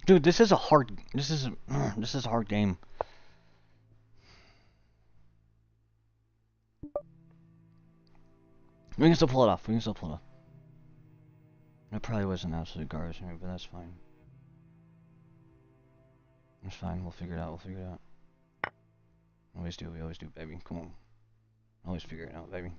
Speaker 1: Dude, this is a hard. This is a hard game. We can still pull it off. We can still pull it off. It probably was an absolute garbage move, but that's fine. It's fine. We'll figure it out. We'll figure it out. Always do. We always do, baby. Come on. Always figure it out, baby.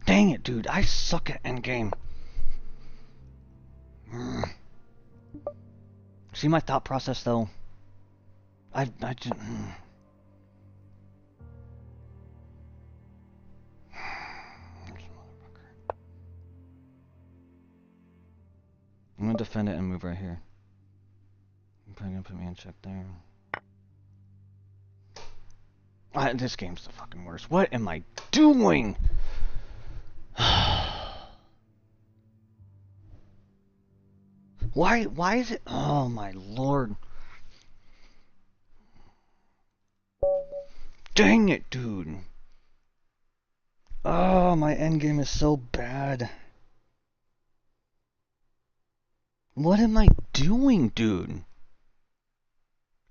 Speaker 1: Dang it, dude. I suck at endgame. See my thought process, though? I just... I'm gonna defend it and move right here. You're probably gonna put me in check there. This game's the fucking worst. What am I doing? Why is it? Oh my lord. Dang it, dude. Oh, my endgame is so bad. What am I doing, dude?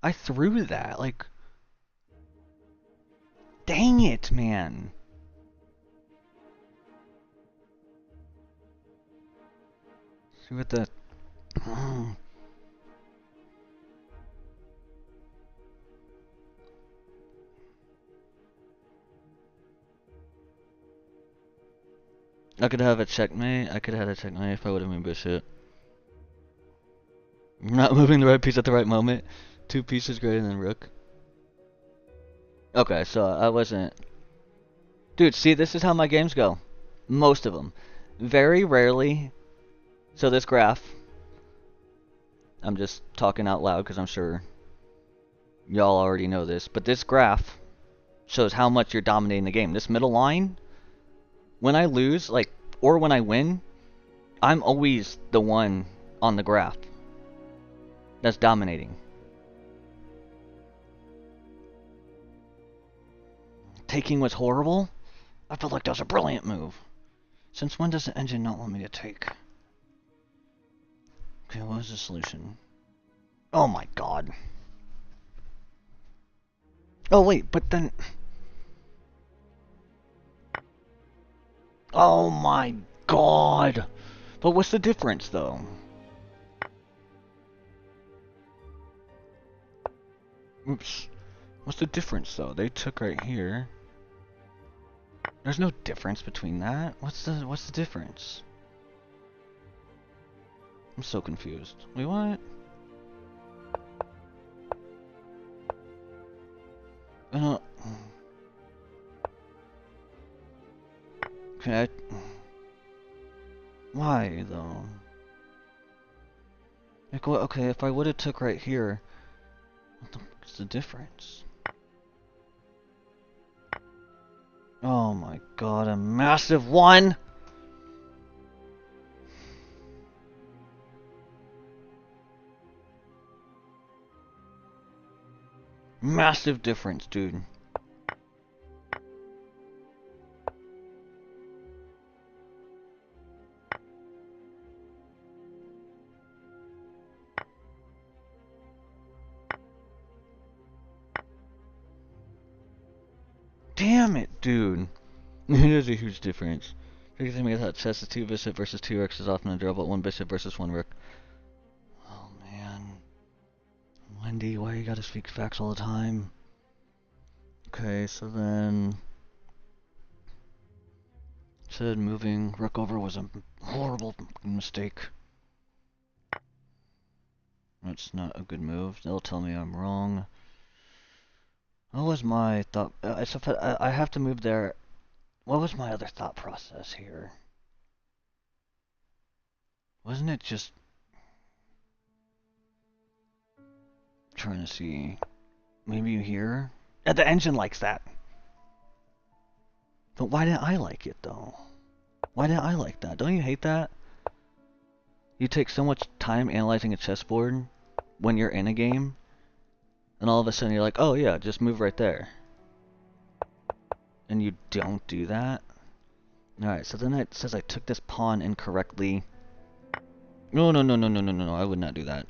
Speaker 1: I threw that, like... Dang it, man. See what the... I could have a checkmate. I could have had a checkmate if I would have moved bishop. Not moving the right piece at the right moment. 2 pieces greater than rook. Okay, so I wasn't... Dude, see, this is how my games go. Most of them. Very rarely... So this graph... I'm just talking out loud because I'm sure y'all already know this. But this graph shows how much you're dominating the game. This middle line... When I lose, like... Or when I win... I'm always the one on the graph that's dominating. Taking was horrible? I felt like that was a brilliant move. Since when does the engine not want me to take? Okay, what was the solution? Oh my god. Oh wait, but then... Oh my god! But what's the difference though? Oops. What's the difference though? They took right here. There's no difference between that. What's the difference? I'm so confused. Wait, what? Okay, why though? Like, what? Okay, if I would have took right here, what the fuck's the difference? Oh my god, a massive one! Massive difference, dude. Damn it, dude. It is a huge difference. You think me that chess is 2 bishop versus 2 rooks is often a draw, but 1 bishop versus 1 rook. Oh man. Wendy, why you gotta speak facts all the time? Okay, so then... Said moving rook over was a horrible mistake. That's not a good move. They'll tell me I'm wrong. What was my thought? I have to move there. What was my other thought process here? Wasn't it just trying to see? Maybe you here? Yeah, the engine likes that. But why didn't I like it though? Why didn't I like that? Don't you hate that? You take so much time analyzing a chessboard when you're in a game, and all of a sudden you're like, oh yeah, just move right there. And you don't do that? Alright, so then it says I took this pawn incorrectly. No, I would not do that.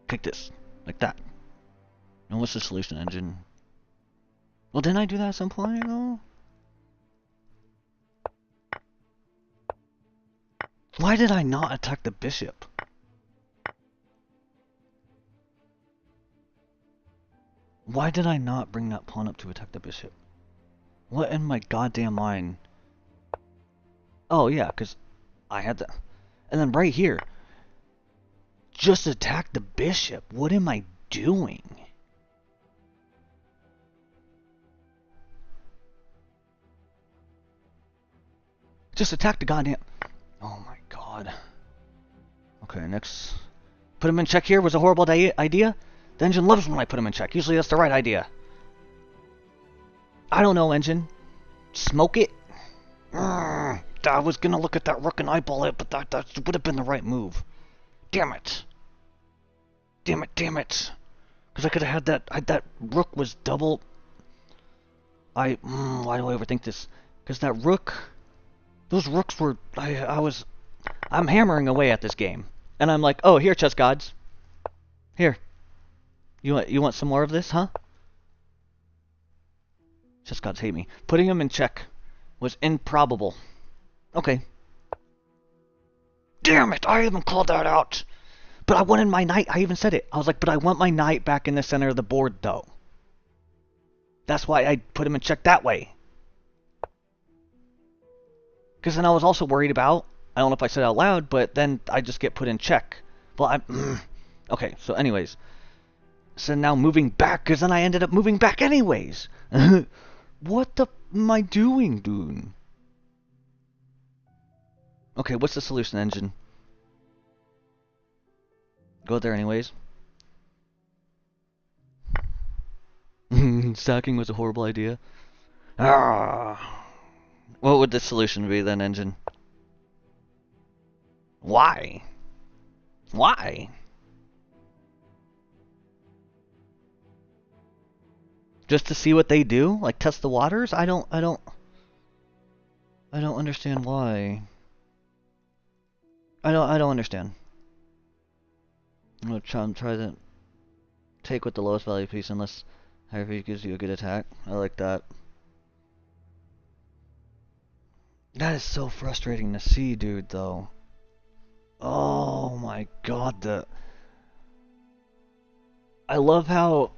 Speaker 1: Take this, like that. And what's the solution engine? Well, didn't I do that at some point, though? Why did I not attack the bishop? Why did I not bring that pawn up to attack the bishop? What in my goddamn mind? Oh, yeah, because I had to... And then right here, just attack the bishop. What am I doing? Just attack the goddamn... Oh my god. Okay, next... Put him in check here was a horrible idea? The engine loves when I put him in check. Usually that's the right idea. I don't know, engine. Smoke it? I was gonna look at that rook and eyeball it, but that would have been the right move. Damn it. Damn it. Because I could have had that... that rook was double... why do I overthink this? Because that rook... Those rooks were... I'm hammering away at this game. And I'm like, oh, here, chess gods. Here. You want some more of this, huh? Chess gods hate me. Putting him in check was improbable. Okay. Damn it, I even called that out. But I wanted my knight, I even said it. I was like, but I want my knight back in the center of the board, though. That's why I put him in check that way. Because then I was also worried about, I don't know if I said it out loud, but then I just get put in check. Well, okay, so anyways. So now moving back, because then I ended up moving back anyways. What the am I doing, dude? Okay, what's the solution engine? Go there anyways. Stacking was a horrible idea. What would the solution be then, engine? Why? Why? Just to see what they do? Like test the waters? I don't understand why. I don't understand. I'm gonna try to take with the lowest value piece unless however gives you a good attack. I like that. That is so frustrating to see, dude, though. Oh my god, I love how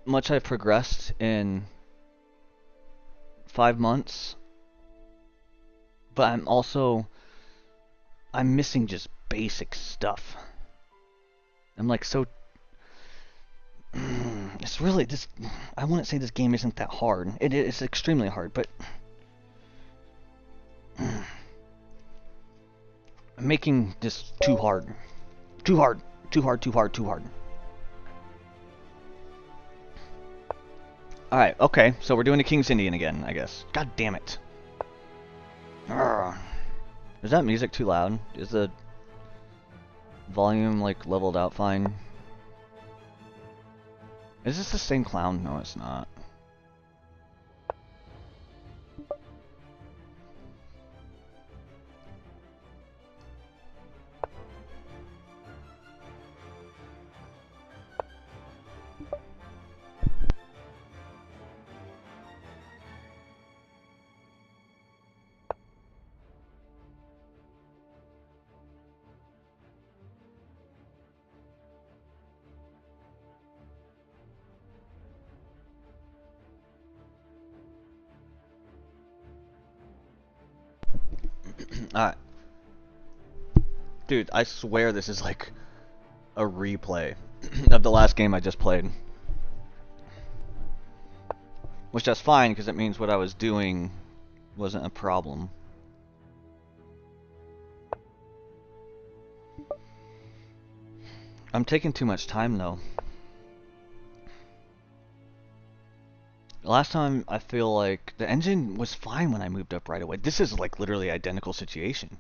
Speaker 1: much I've progressed in 5 months, but I'm missing just basic stuff. I'm like so... It's really just... I wouldn't say this game isn't that hard. It's extremely hard, but... I'm making this too hard. Too hard. Alright, okay. So we're doing the King's Indian again, I guess. God damn it. Is that music too loud? Is the volume, like, leveled out fine? Is this the same clown? No, it's not. Alright. Dude, I swear this is like a replay. of the last game I just played. Which that's fine, because it means what I was doing wasn't a problem. I'm taking too much time, though. Last time, I feel like the engine was fine when I moved up right away. This is like literally identical situation.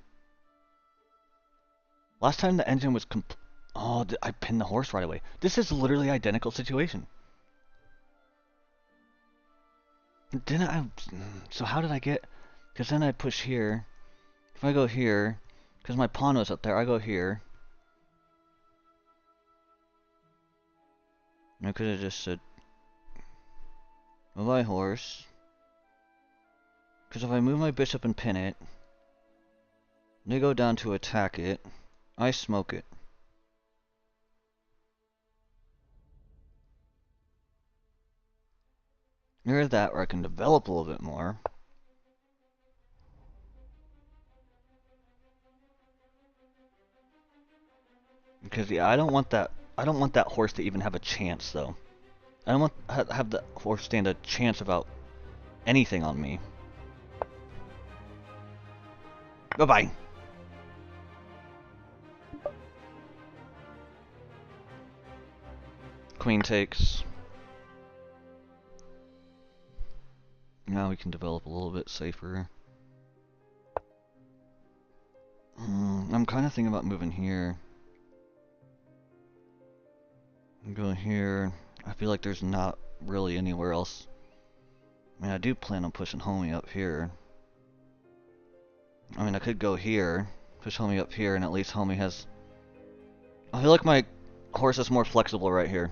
Speaker 1: Last time the engine was oh, I pinned the horse right away. This is literally identical situation. Didn't I? So how did I get? Because then I push here. If I go here, because my pawn was up there, I go here. I could have just said, move my horse. Because if I move my bishop and pin it, they go down to attack it, I smoke it. There's that where I can develop a little bit more. Because yeah, I don't want that horse to even have a chance though. I don't want have the horse stand a chance about anything on me. Bye-bye. Queen takes. Now we can develop a little bit safer. I'm kind of thinking about moving here. I'm going here. I feel like there's not really anywhere else. I mean, I do plan on pushing homie up here. I mean, I could go here, push homie up here, and at least homie has... I feel like my horse is more flexible right here.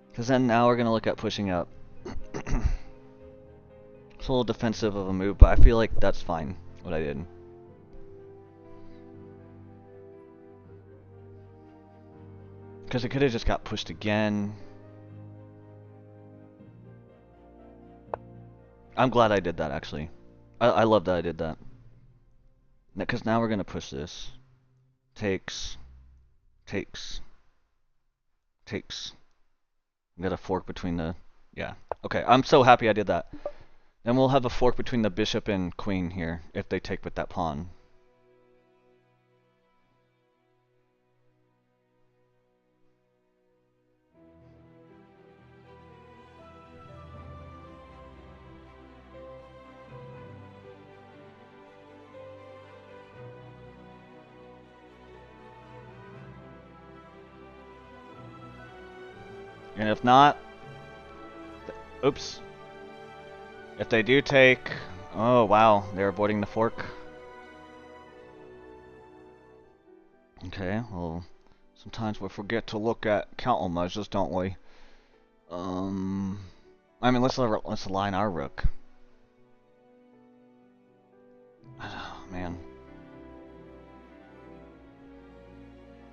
Speaker 1: Because then now we're going to look at pushing up. It's a little defensive of a move, but I feel like that's fine, what I did. Because it could have just got pushed again. I'm glad I did that, actually. I love that I did that. Because now we're going to push this. Takes. Takes. Takes. We got a fork between the... Yeah. Okay, I'm so happy I did that. Then we'll have a fork between the bishop and queen here, if they take with that pawn. And if not... Oops. If they do take... Oh, wow. They're avoiding the fork. Okay, well... Sometimes we forget to look at counter measures, don't we? I mean, let's align our rook. Oh, man.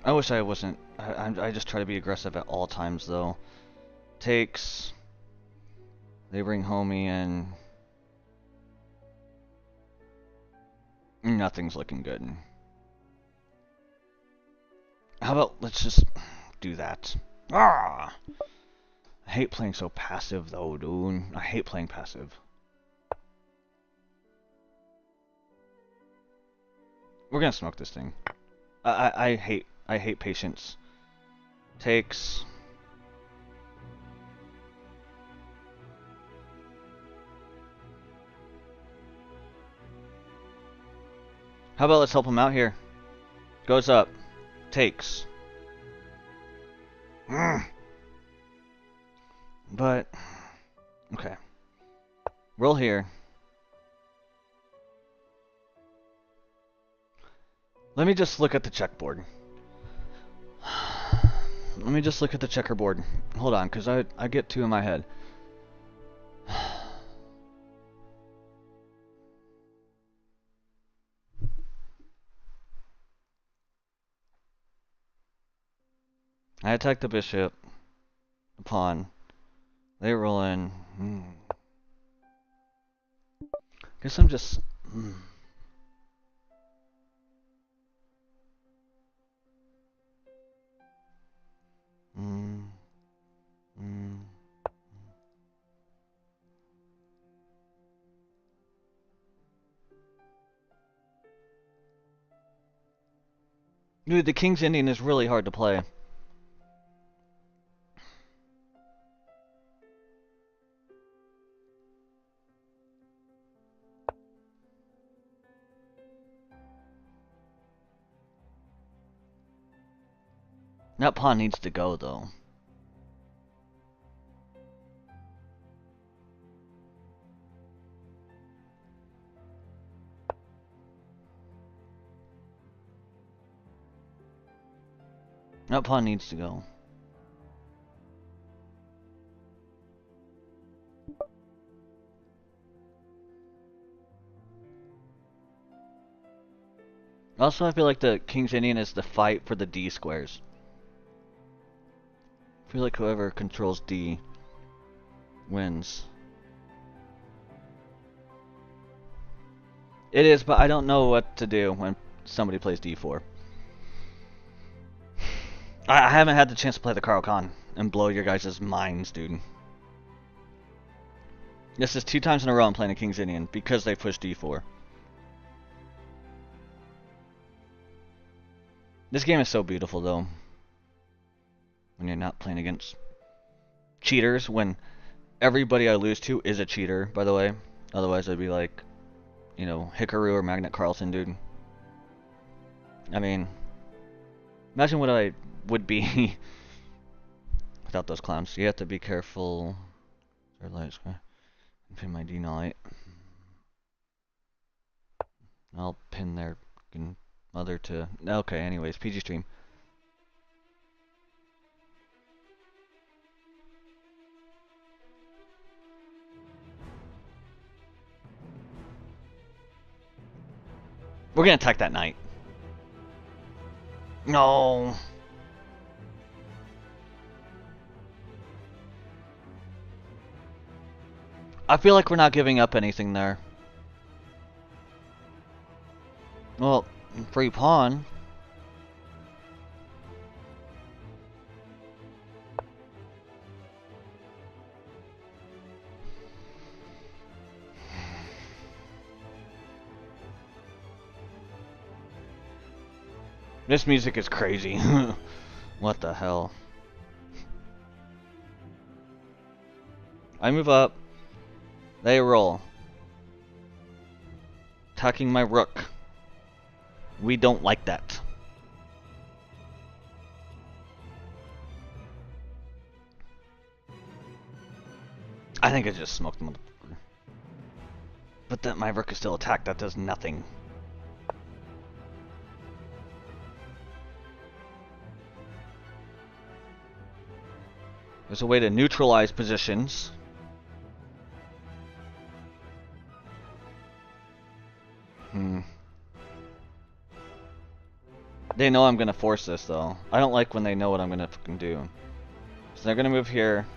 Speaker 1: I wish I wasn't... I just try to be aggressive at all times, though. Takes... They bring homie in. Nothing's looking good. How about let's just do that. Ah! I hate playing so passive though, dude. I hate playing passive. We're gonna smoke this thing. I hate patience. Takes. How about let's help him out here? Goes up. Takes. But, okay. Roll here. Let me just look at the checkboard. Let me just look at the checkerboard. Hold on, because I get two in my head. I attack the bishop, the pawn. They roll in. Guess I'm just... Dude, the King's Indian is really hard to play. That pawn needs to go, though. That pawn needs to go. Also, I feel like the King's Indian is the fight for the D squares. I feel like whoever controls D wins. It is, but I don't know what to do when somebody plays D4. I haven't had the chance to play the Caro-Kann and blow your guys' minds, dude. This is 2 times in a row I'm playing a King's Indian because they pushed D4. This game is so beautiful, though. When you're not playing against cheaters, when everybody I lose to is a cheater, by the way. Otherwise, I'd be like, you know, Hikaru or Magnet Carlsen, dude. I mean, imagine what I would be without those clowns. You have to be careful. Red light, pin my D Knight. I'll pin their mother to. Okay, anyways, PG stream. We're gonna attack that knight. No. I feel like we're not giving up anything there. Well, free pawn. This music is crazy. What the hell? I move up. They roll. Attacking my rook. We don't like that. I think I just smoked them. But that my rook is still attacked. That does nothing. There's a way to neutralize positions. They know I'm gonna force this though. I don't like when they know what I'm gonna fucking do. So they're gonna move here.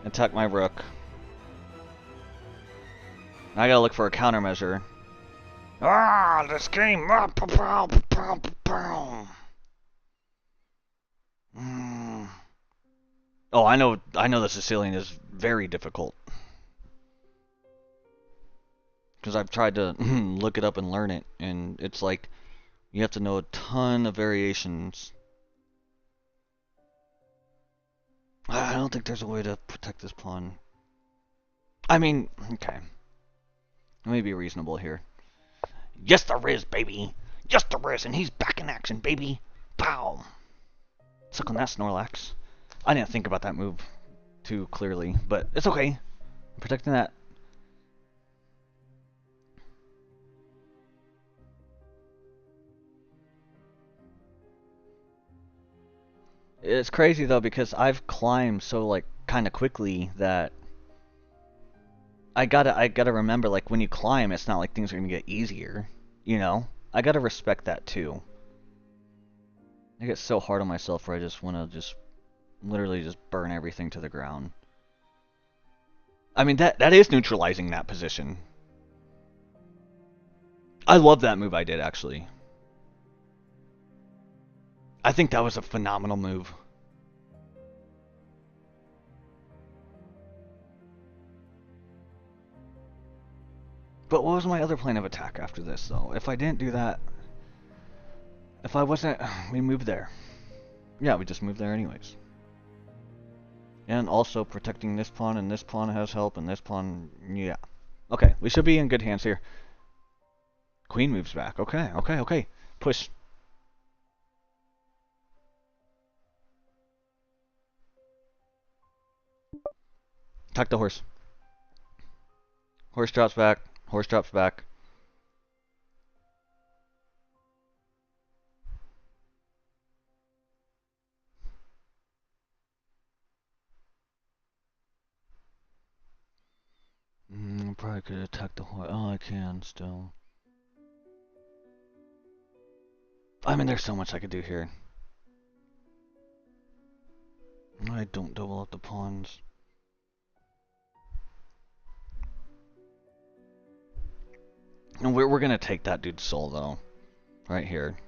Speaker 1: Attack my rook. Now I gotta look for a countermeasure. Ah, this game. Oh, I know the Sicilian is very difficult. Because I've tried to look it up and learn it, and it's like you have to know a ton of variations. I don't think there's a way to protect this pawn. I mean, okay. Let me be reasonable here. Yes, there is, baby. Yes, there is, and he's back in action, baby. Pow. Suck on that, Snorlax. I didn't think about that move too clearly, but it's okay. I'm protecting that. It's crazy though because I've climbed so like kind of quickly that I gotta remember like when you climb, it's not like things are gonna get easier. You know, I gotta respect that too. I get so hard on myself where I just want to just literally just burn everything to the ground. I mean that is neutralizing that position. I love that move I did actually. I think that was a phenomenal move. But what was my other plan of attack after this, though? If I didn't do that... If I wasn't, we moved there. Yeah, we just moved there anyways. And also protecting this pawn, and this pawn has help, and this pawn, yeah. Okay, we should be in good hands here. Queen moves back. Okay, okay, okay. Push. Attack the horse. Horse drops back. Horse drops back. Probably could attack the horse. Oh, I can still. I mean, there's so much I could do here. I don't double up the pawns. And we're gonna take that dude's soul though, right here.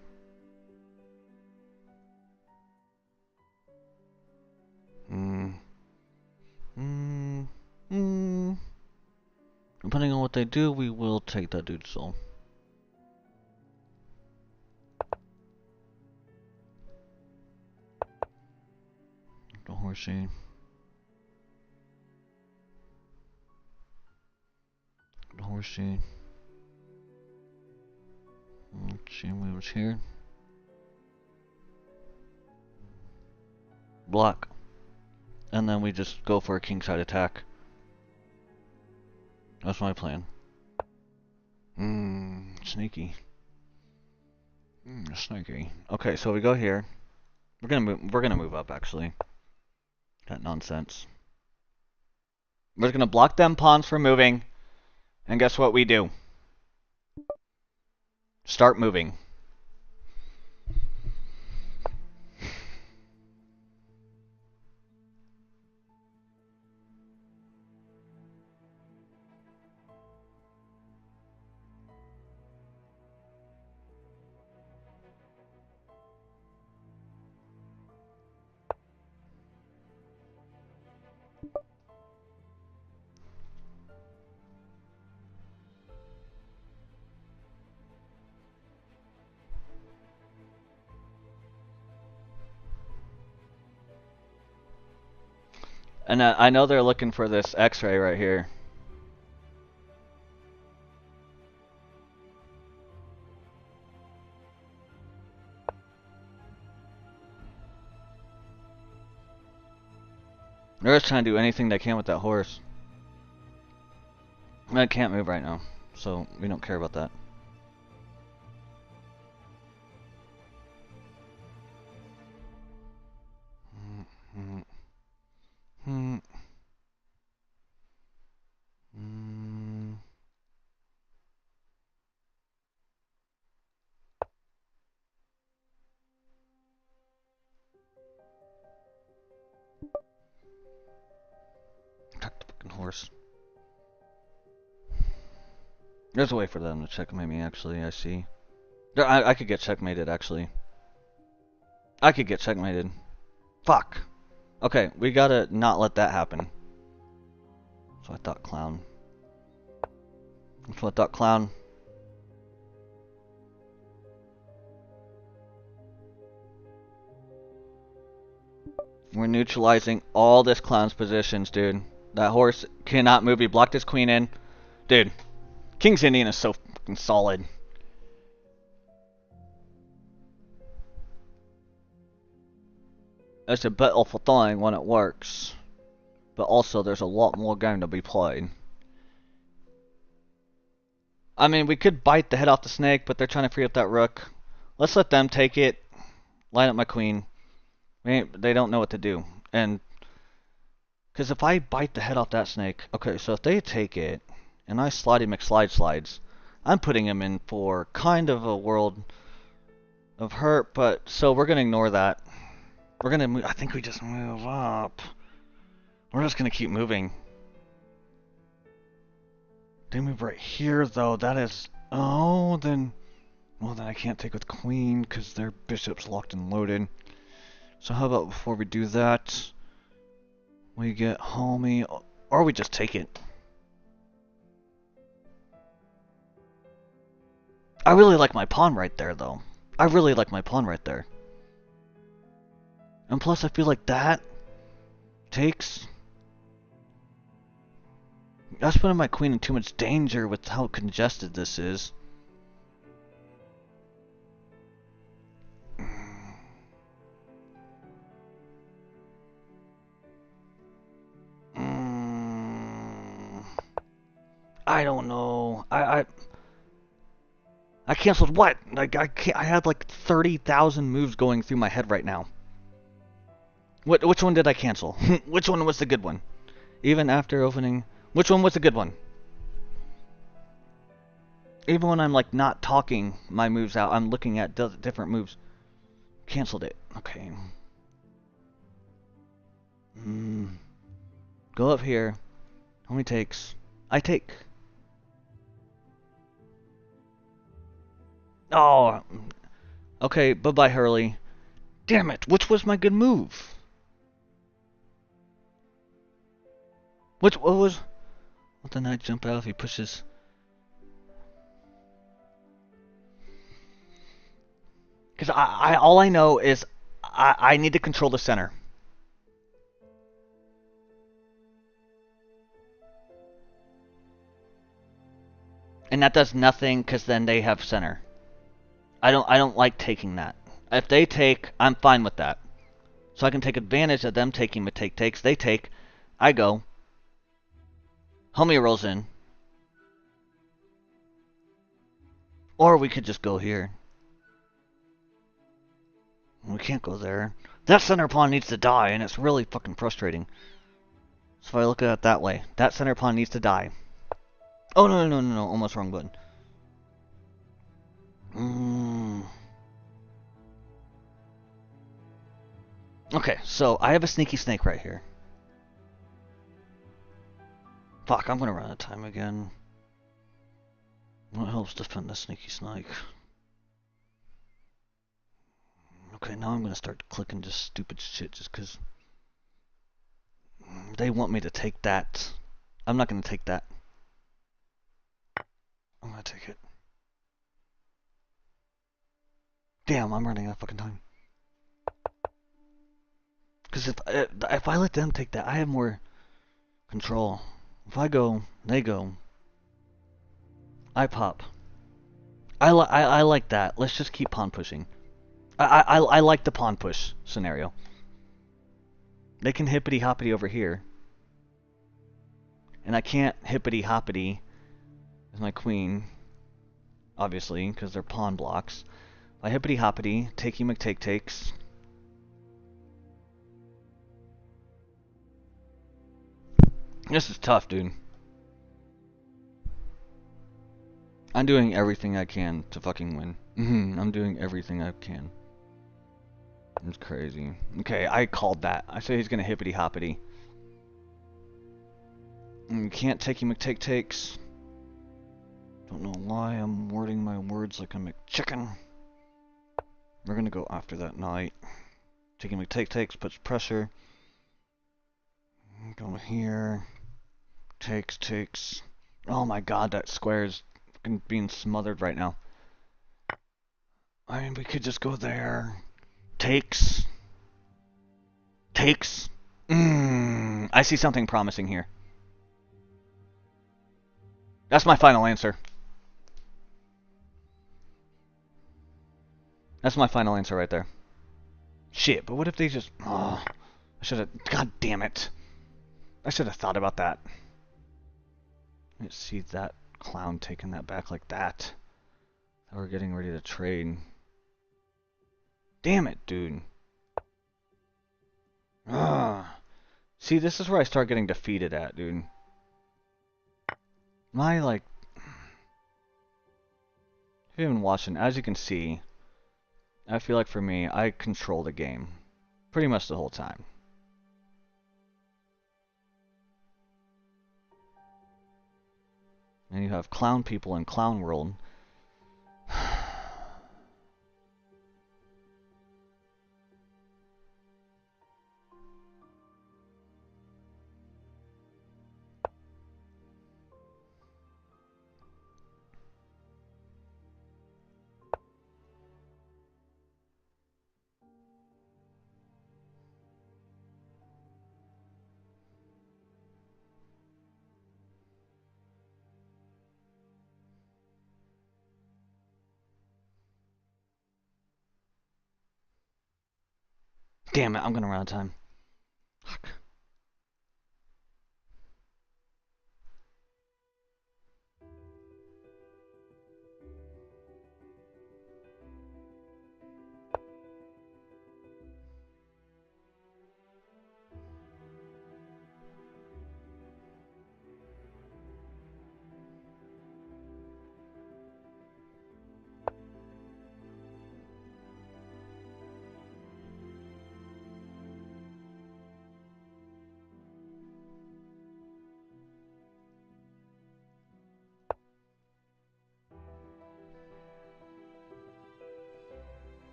Speaker 1: Depending on what they do, we will take that dude's soul. The horsey. The horsey. She moves here. Block. And then we just go for a kingside attack. That's my plan. Sneaky. Sneaky. Okay, so we go here. We're gonna move up actually. That nonsense. We're gonna block them pawns from moving. And guess what we do? Start moving. And I know they're looking for this X-ray right here. They're just trying to do anything they can with that horse. I can't move right now, so we don't care about that. Attack the fucking horse. There's a way for them to checkmate me, actually, I see. I could get checkmated, actually. I could get checkmated. Fuck. Okay, we gotta not let that happen. So I thought clown. That's what I thought clown. We're neutralizing all this clown's positions, dude. That horse cannot move. He blocked his queen in. Dude, King's Indian is so fucking solid. It's a beautiful thing when it works. But also, there's a lot more game to be played. I mean, we could bite the head off the snake, but they're trying to free up that rook. Let's let them take it. Line up my queen. They don't know what to do. And because if I bite the head off that snake, okay, so if they take it, and I slidey McSlide slides, I'm putting him in for kind of a world of hurt, but so we're gonna ignore that. We're gonna move. I think we just move up. We're just gonna keep moving. They move right here, though. That is. Oh, then. Well, then I can't take with queen because their bishop's locked and loaded. So how about before we do that, we get homie, or we just take it. I really like my pawn right there, though. I really like my pawn right there. And plus I feel like that takes... That's putting my queen in too much danger with how congested this is. I don't know. I canceled what? Like I had like 30,000 moves going through my head right now. Which one did I cancel? Which one was the good one? Even after opening, which one was the good one? Even when I'm like not talking my moves out, I'm looking at different moves. Canceled it. Okay. Go up here. How many takes? I take. Oh. Okay, bye-bye, Hurley. Damn it, which was my good move? What was... Let the knight jump out if he pushes... Because all I know is I need to control the center. And that does nothing because then they have center. I don't like taking that. If they take, I'm fine with that. So I can take advantage of them taking my takes. They take, I go. Homie rolls in. Or we could just go here. We can't go there. That center pawn needs to die, and it's really fucking frustrating. So if I look at it that way, that center pawn needs to die. Oh, no, almost wrong button. Okay, so I have a sneaky snake right here. Fuck, I'm gonna run out of time again. What helps defend the sneaky snake? Okay, now I'm gonna start clicking just stupid shit just because they want me to take that. I'm not gonna take that. I'm gonna take it. Damn, I'm running out of fucking time. Because if I let them take that, I have more control. If I go, they go. I pop. I like that. Let's just keep pawn pushing. I like the pawn push scenario. They can hippity hoppity over here. And I can't hippity hoppity with my queen, obviously, because they're pawn blocks. If I hippity hoppity, takey McTake takes. This is tough, dude. I'm doing everything I can to fucking win. I'm doing everything I can. It's crazy. Okay, I called that. I said he's gonna hippity hoppity. You can't takey McTake takes. Don't know why I'm wording my words like a McChicken. We're gonna go after that knight. Taking McTake takes, puts pressure. Go here. Takes. Oh my god, that square is being smothered right now. I mean, we could just go there. Takes. I see something promising here. That's my final answer. That's my final answer right there. Shit, but what if they just... Oh, I should have... God damn it. I should have thought about that. Let's see that clown taking that back like that. We're getting ready to trade. Damn it, dude. See, this is where I start getting defeated at, dude. My, like... If you've been watching, as you can see, I feel like for me, I control the game. Pretty much the whole time. And you have clown people in Clown World. Damn it, I'm gonna run out of time. Fuck.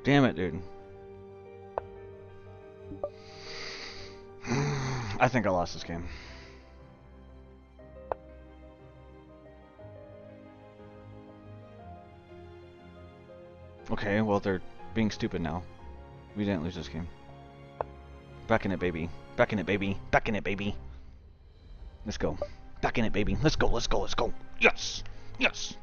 Speaker 1: Damn it, dude. I think I lost this game. Okay, well, they're being stupid now. We didn't lose this game. Back in it, baby. Back in it, baby. Back in it, baby. Let's go. Back in it, baby. Let's go, let's go, let's go. Yes! Yes!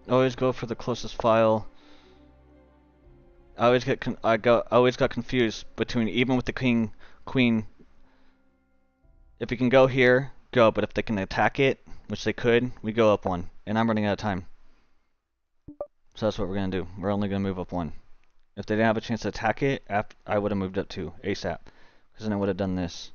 Speaker 1: Always go for the closest file. I always got confused between, even with the queen. If you can go here, go. But if they can attack it, which they could, we go up one. And I'm running out of time. So that's what we're gonna do. We're only gonna move up one. If they didn't have a chance to attack it, I would have moved up two ASAP, because then I would have done this.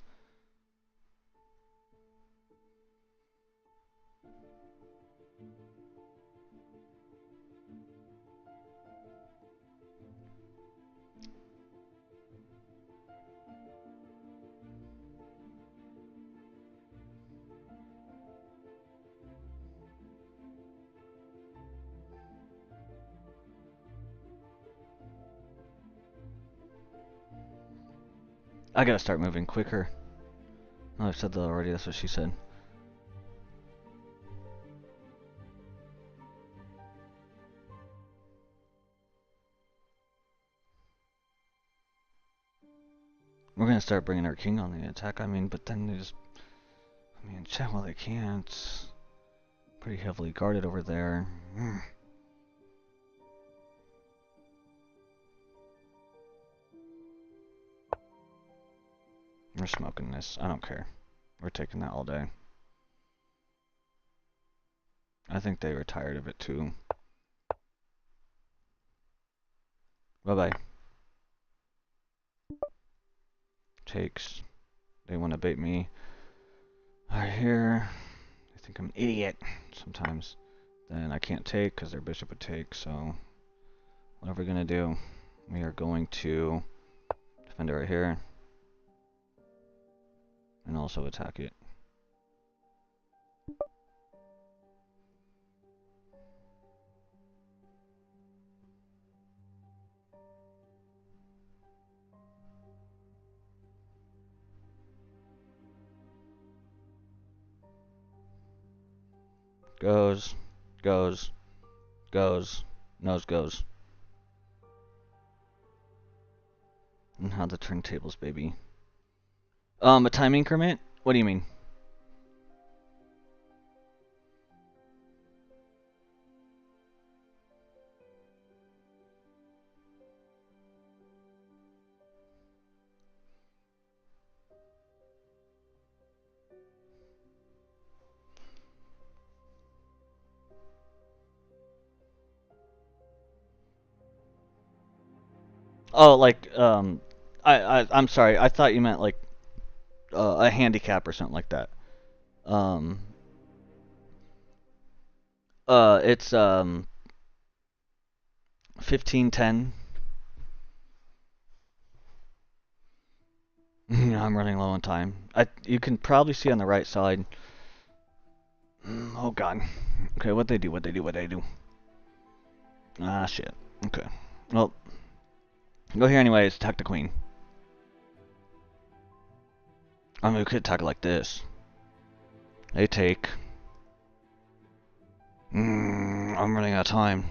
Speaker 1: I gotta start moving quicker. Oh, I've said that already. That's what she said. We're gonna start bringing our king on the attack. I mean, but then they just, I mean, check. Well, they can't. Pretty heavily guarded over there. We're smoking this. I don't care. We're taking that all day. I think they were tired of it too. Bye-bye. Takes. They want to bait me. Right here. They think I'm an idiot sometimes. Then I can't take because their bishop would take. So what are we going to do? We are going to defend it right here. And also attack it. Goes, goes, goes, nose goes. And how the turntables, baby. A time increment? What do you mean? Oh, like, I'm sorry. I thought you meant like a handicap or something like that. Um, it's 15-10. I'm running low on time. You can probably see on the right side. Oh god. Okay, what they do? Ah, shit. Okay. Well, go here anyways, attack the queen. I mean, we could attack it like this. They take. I'm running out of time.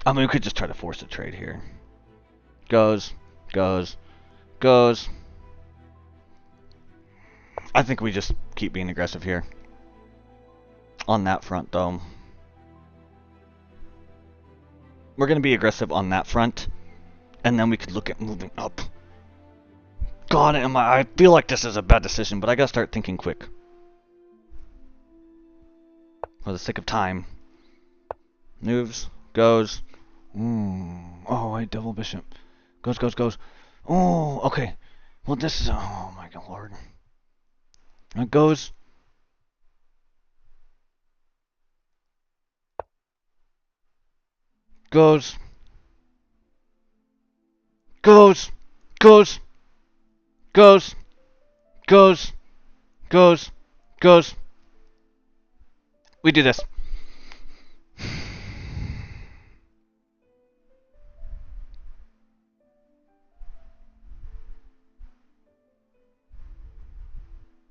Speaker 1: I mean, we could just try to force a trade here. Goes. I think we just keep being aggressive here. On that front, though. We're going to be aggressive on that front. And then we could look at moving up. God, I feel like this is a bad decision, but I gotta start thinking quick. For the sake of time. Moves. Goes. Oh, wait, double bishop. Goes. Oh, okay. Well, this is... Oh, my god, lord. It goes. Goes. We do this.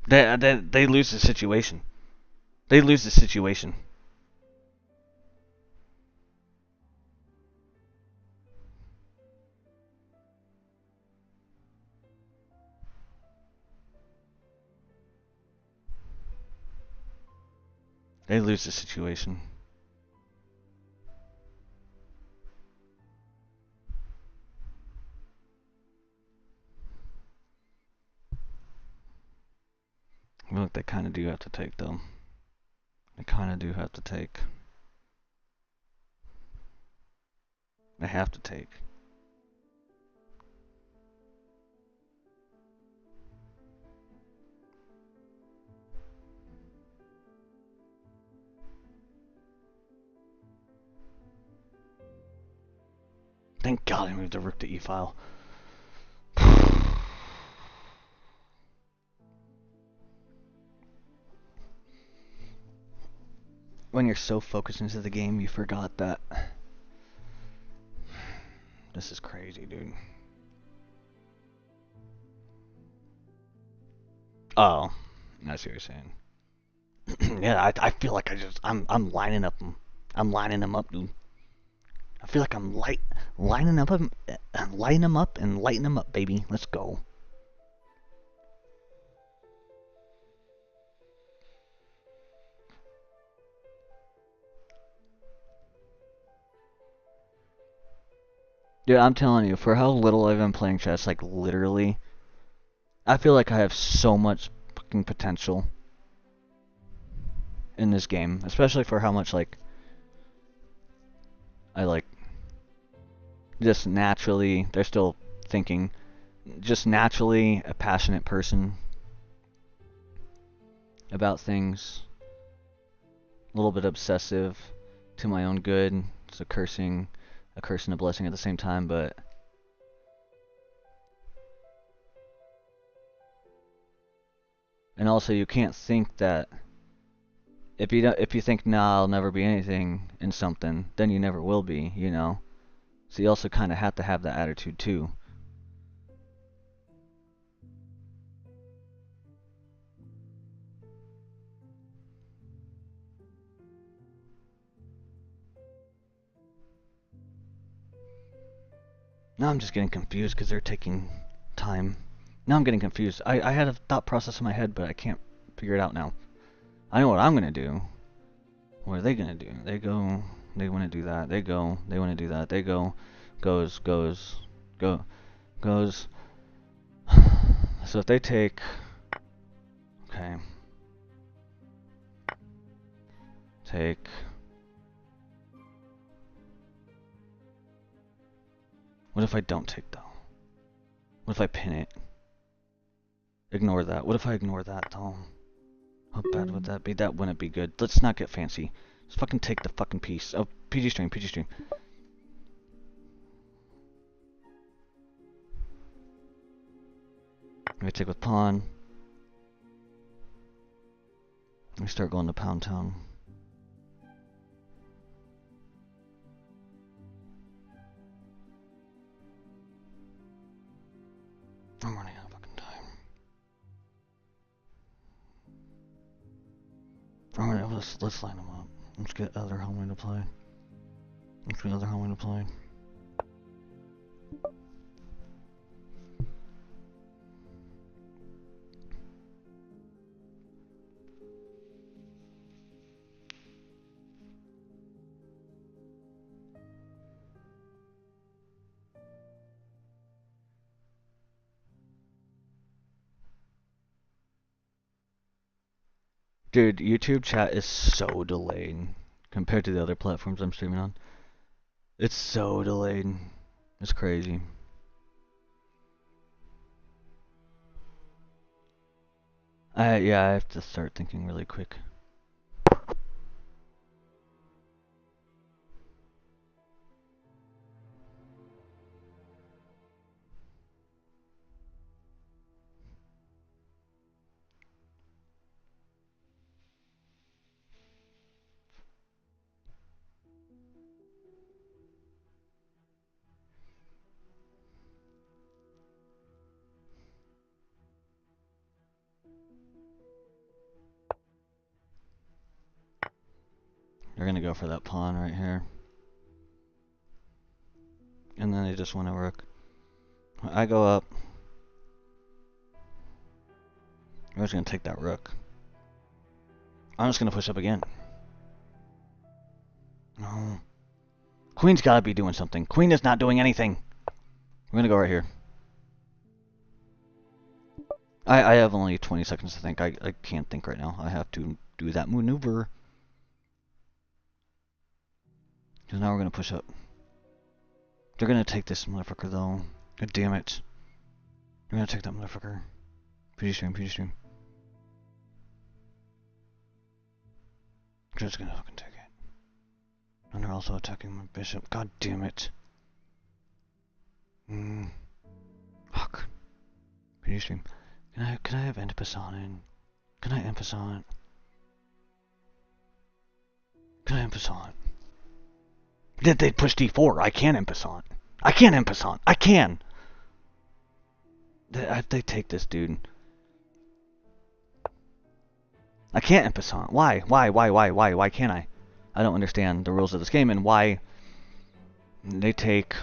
Speaker 1: They lose the situation. They lose the situation. They lose the situation. Look, they kind of do have to take, though. They kind of do have to take. They have to take. Thank God I moved the rook to e-file. When you're so focused into the game, you forgot that. This is crazy, dude. Oh, I see what you're saying. Yeah, I feel like I'm lining up them. I'm lining them up, dude. I feel like I'm lining them up and lighting them up, baby. Let's go. Dude, I'm telling you, for how little I've been playing chess, like literally, I feel like I have so much fucking potential in this game, especially for how much like I like just naturally, they're still thinking, just naturally a passionate person about things, a little bit obsessive to my own good. It's a curse and a blessing at the same time, but and also you can't think that if you think nah I'll never be anything in something, then you never will be, you know. So you also kind of have to have that attitude too. Now I'm just getting confused because they're taking time. Now I'm getting confused. I had a thought process in my head, but I can't figure it out now. I know what I'm gonna do. What are they gonna do? They go. They want to do that. They go. They want to do that. They go. Goes. So if they take. Okay. Take. What if I don't take though? What if I pin it? Ignore that. What if I ignore that though? How bad would that be? That wouldn't be good. Let's not get fancy. Let's fucking take the fucking piece. Oh, PG stream, PG stream. We take with pawn. We start going to Pound Town. I'm running out of fucking time. Alright, let's line them up. Let's get other homing to play. Let's get other homing to play. Dude, YouTube chat is so delayed compared to the other platforms I'm streaming on. It's so delayed. It's crazy. Yeah, I have to start thinking really quick. They're gonna go for that pawn right here. And then they just want a rook. I go up. I'm just gonna take that rook. I'm just gonna push up again. No. Queen's gotta be doing something. Queen is not doing anything. I'm gonna go right here. I have only 20 seconds to think. I can't think right now. I have to do that maneuver. Because now we're gonna push up. They're gonna take this motherfucker though. God damn it. They're gonna take that motherfucker. PG stream, PG stream. They're just gonna fucking take it. And they're also attacking my bishop. God damn it. Fuck. PG stream. Can I have Antipasson in? Can I Antipasson? Can I Antipasson? Did they push d4? I can Antipasson. I can Antipasson. I can! They take this dude. I can't Antipasson. Why? Why can't I? I don't understand the rules of this game and why they take...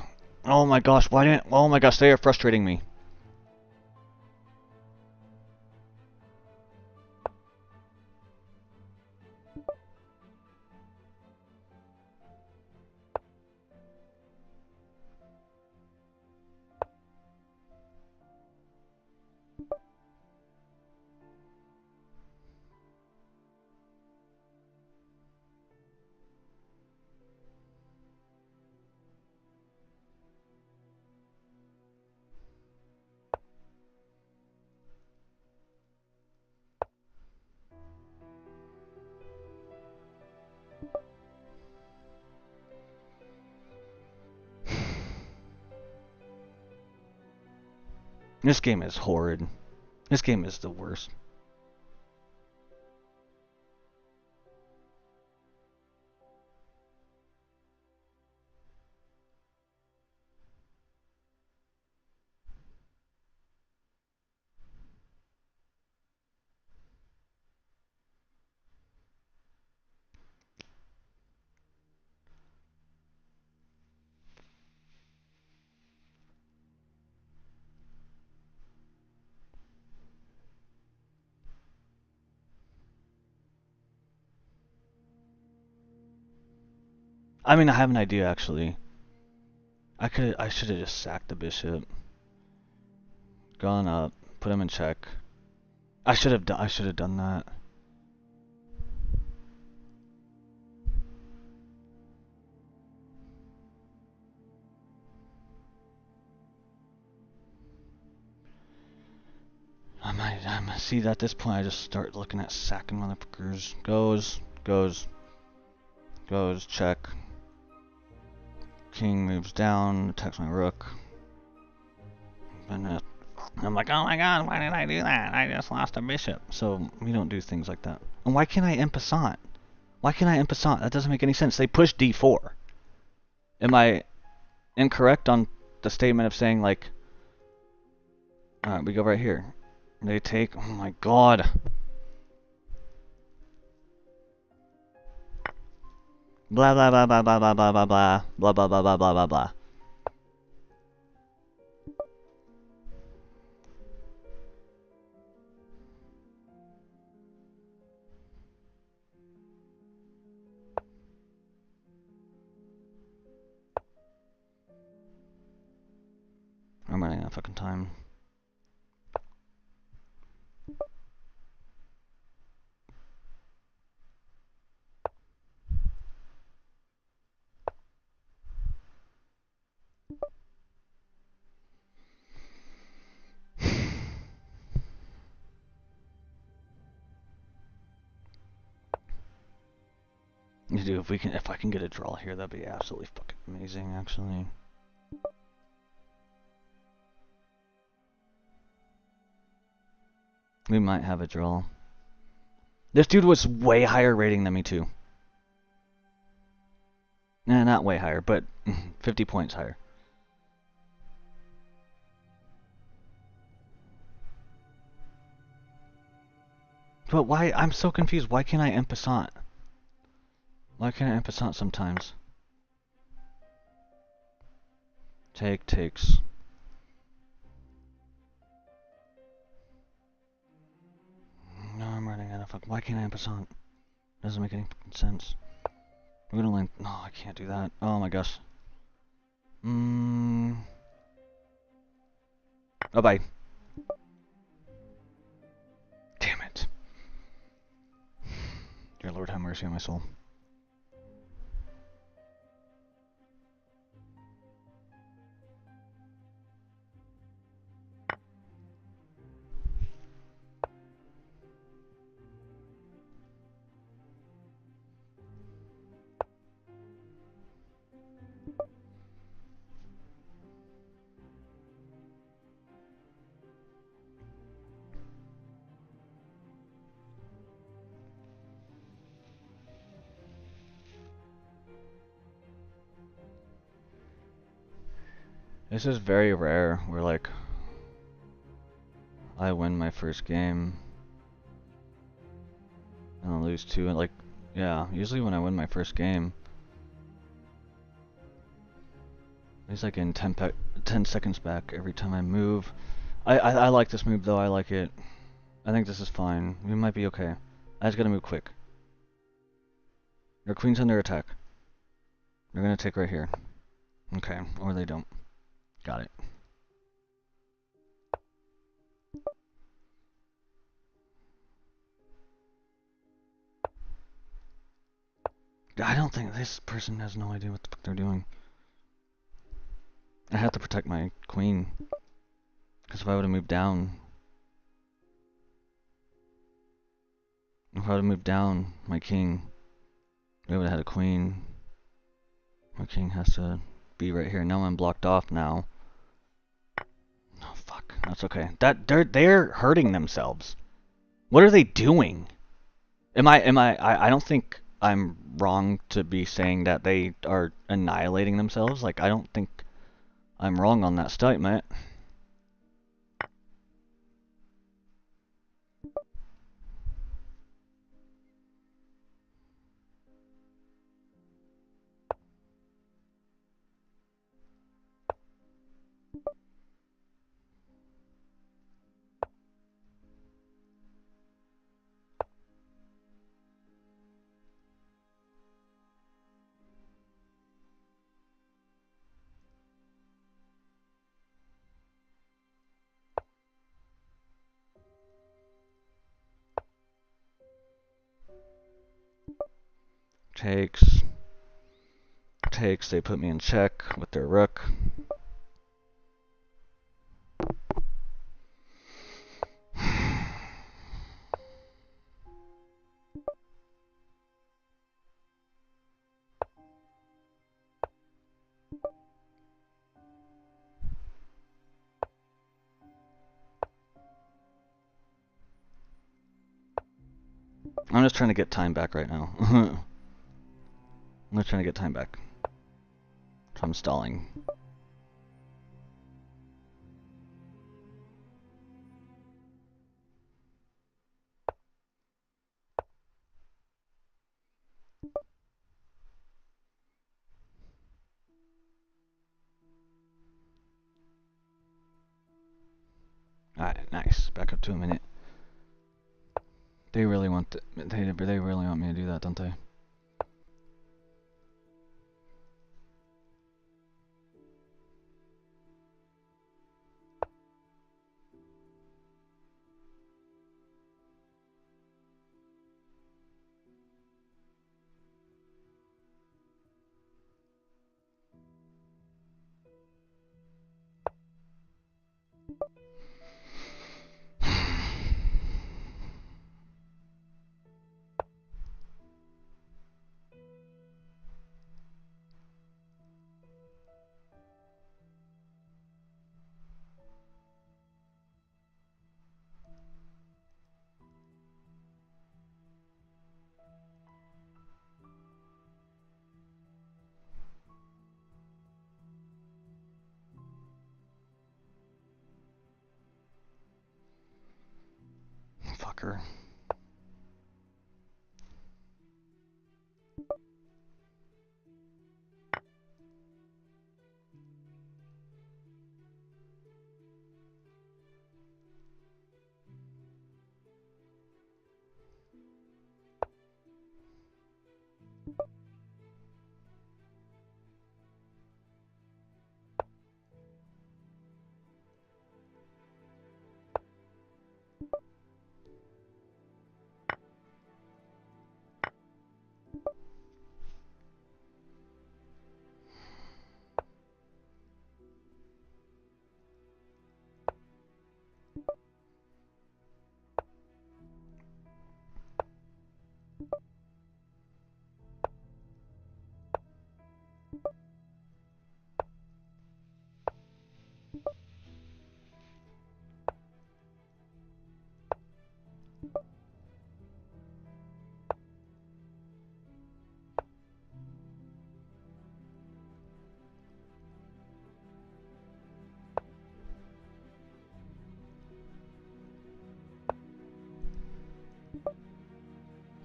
Speaker 1: Oh my gosh, why didn't... Oh my gosh, they are frustrating me. This game is horrid. This game is the worst. I mean, I have an idea actually. I should have just sacked the bishop. Gone up, put him in check. I should have done that. I see at this point I just start looking at sacking motherfuckers. Goes. goes, check. King moves down, attacks my rook. And I'm like, oh my god, why did I do that? I just lost a bishop. So we don't do things like that. And why can't I en passant? Why can't I en passant? That doesn't make any sense. They push d4. Am I incorrect on the statement of saying, like, alright, we go right here. They take, oh my god. Blah blah blah blah blah blah blah blah blah blah blah blah blah blah blah blah. I'm running out of fucking time. Dude, if I can get a draw here, that'd be absolutely fucking amazing, actually. We might have a draw. This dude was way higher rating than me too. Nah, not way higher, but 50 points higher. But why? I'm so confused. Why can't I en passant? Why can't I en passant sometimes? Takes. No, I'm running out of fuck. Why can't I en passant? Doesn't make any sense. We're gonna land. No, I can't do that. Oh my gosh. Oh, bye. Damn it. Dear Lord, have mercy on my soul. This is very rare where, like, I win my first game and I lose two, and like, yeah, usually when I win my first game, it's like in 10 seconds back every time I move. I like this move though, I like it. I think this is fine. We might be okay. I just gotta move quick. Your queen's under attack. They're gonna take right here. Okay, or they don't. Got it. I don't think this person has no idea what the fuck they're doing. I have to protect my queen. Because if I would have moved down... If I would have moved down my king, we would have had a queen. My king has to be right here. Now I'm blocked off now. Oh fuck, that's okay. They're hurting themselves. What are they doing? I don't think I'm wrong to be saying that they are annihilating themselves. Like, I don't think I'm wrong on that statement. Takes, they put me in check with their rook. I'm just trying to get time back right now. I'm just trying to get time back. So I'm stalling. Alright, nice. Back up to a minute. They really want they really want me to do that, don't they? Fucker.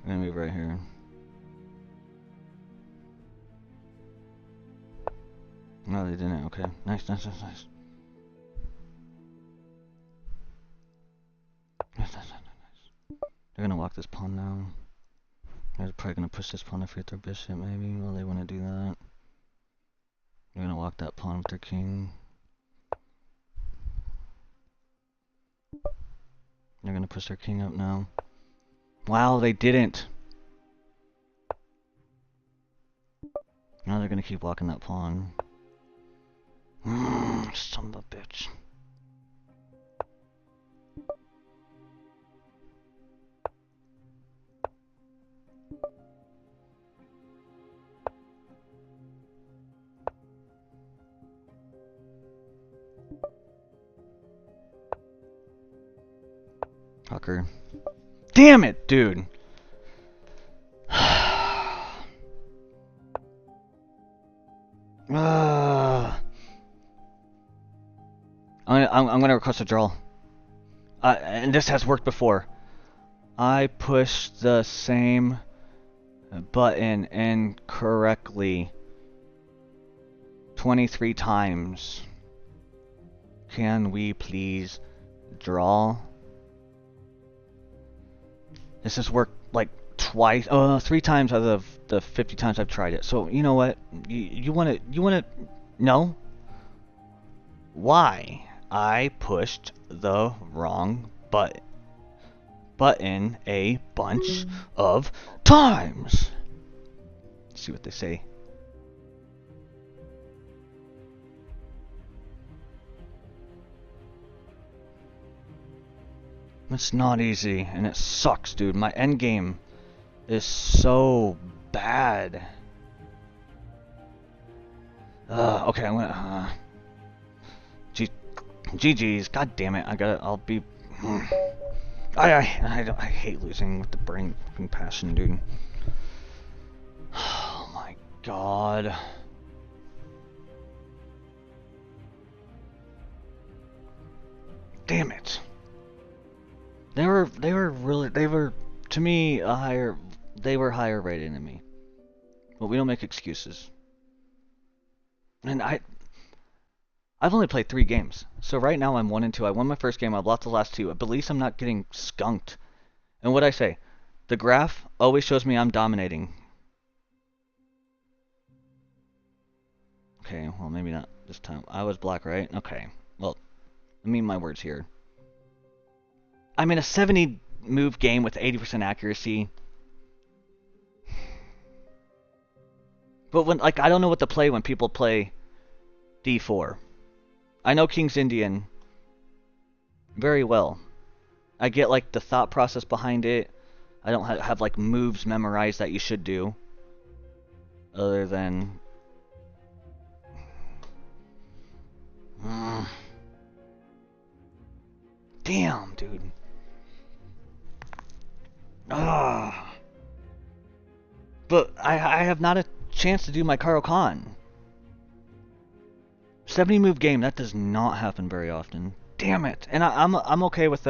Speaker 1: I'm gonna move right here. No, they didn't. Okay. Nice, nice, nice, nice. Nice, nice, nice, nice. They're gonna walk this pawn now. They're probably gonna push this pawn to free with their bishop, maybe. Well, they wanna do that. They're gonna walk that pawn with their king. They're gonna push their king up now. Wow, they didn't. Now they're gonna keep walking that pawn. Son of a bitch. Fucker. Damn it, dude. I'm gonna request a draw. And this has worked before. I pushed the same button incorrectly 23 times. Can we please draw? This has worked like twice, 3 times out of the 50 times I've tried it. So you know what? You wanna know why I pushed the wrong button a bunch of times? Let's see what they say. It's not easy, and it sucks, dude. My endgame is so bad. Okay, I'm gonna. GG's. God damn it. I'll be. I hate losing with the brain passion, dude. Oh my god. Damn it. They were to me they were higher rated than me. But we don't make excuses. And I've only played 3 games. So right now I'm 1-2. I won my first game, I lost the last 2. But at least I'm not getting skunked. And what I say, the graph always shows me I'm dominating. Okay, well maybe not this time. I was black, right? Okay. Well, I mean my words here. I'm in a 70 move game with 80% accuracy. But when I don't know what to play when people play D4. I know King's Indian very well. I get like the thought process behind it. I don't have like moves memorized that you should do. Other than damn, dude. Ah. But I have not a chance to do my Karo Khan. 70 move game, that does not happen very often. Damn it. And I'm okay with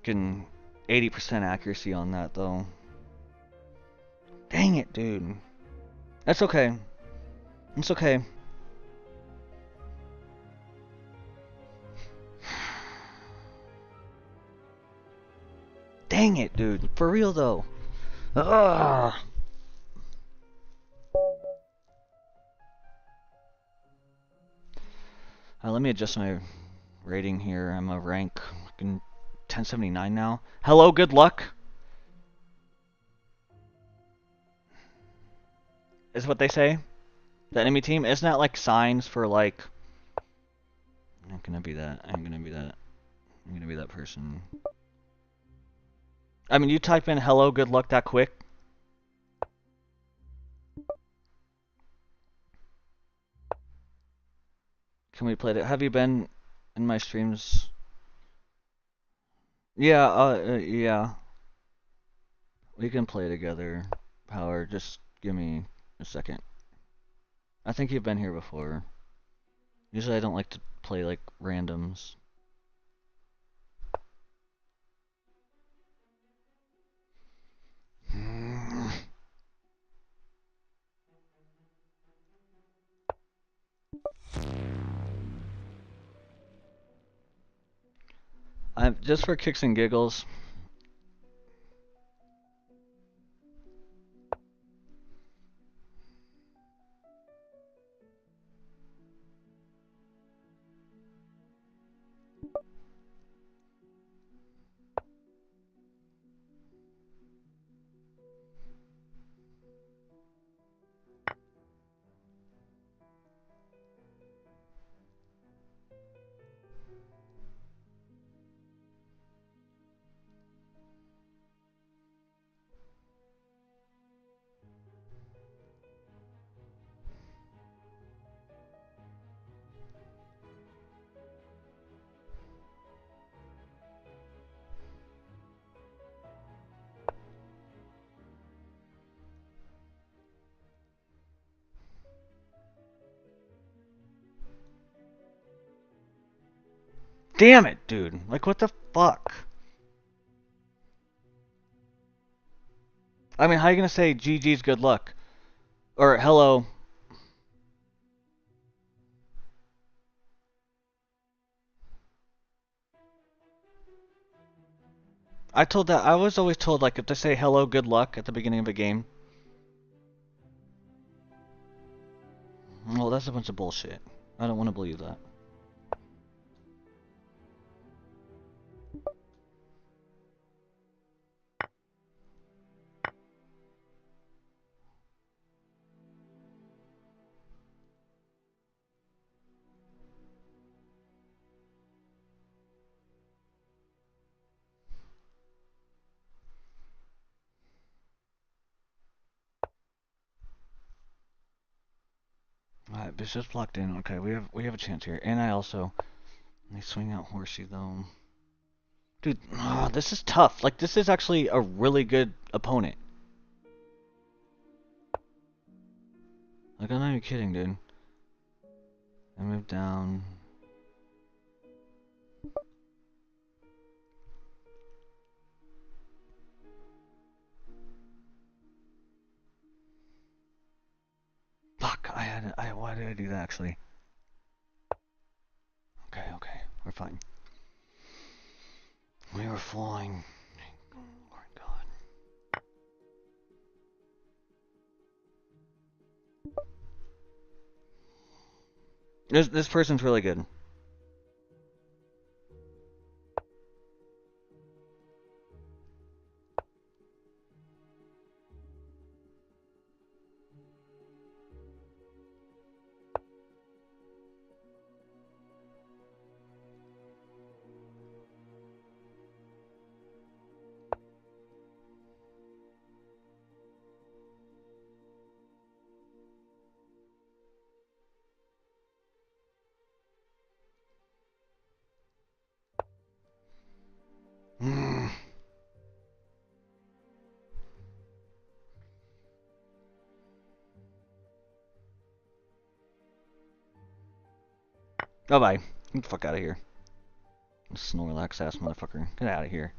Speaker 1: getting 80% accuracy on that though. Dang it, dude. That's okay. It's okay. Dang it, dude. For real though. Ugh. Let me adjust my rating here. I'm a rank 1079 now. Hello, good luck. Is what they say. The enemy team. Isn't that like signs for like... I'm not gonna be that. I'm gonna be that. I'm gonna be that person. I mean, you type in hello, good luck that quick. Can we play it? Have you been in my streams? Yeah, yeah. We can play together. Power, just give me a second. I think you've been here before. Usually I don't like to play like randoms. Just for kicks and giggles. Damn it, dude. Like, what the fuck? I mean, how are you gonna say GG's good luck? Or hello. I was always told, like, if they say hello, good luck at the beginning of a game. Well, that's a bunch of bullshit. I don't want to believe that. Alright, Bishop's blocked in. Okay, we have a chance here. And I also... They swing out Horsey, though. Dude, this is tough. Like, this is actually a really good opponent. Like, I'm not even kidding, dude. I move down. Fuck, why did I do that, actually? Okay, we're fine. We were flying. Oh my god. This person's really good. Bye bye. Get the fuck out of here. Snorlax ass motherfucker. Get out of here.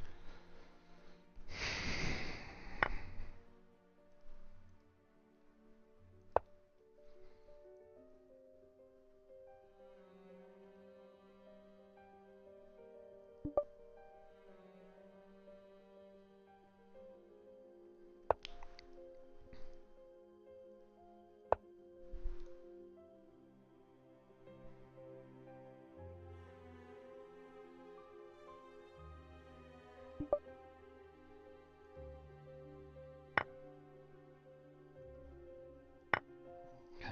Speaker 1: Okay.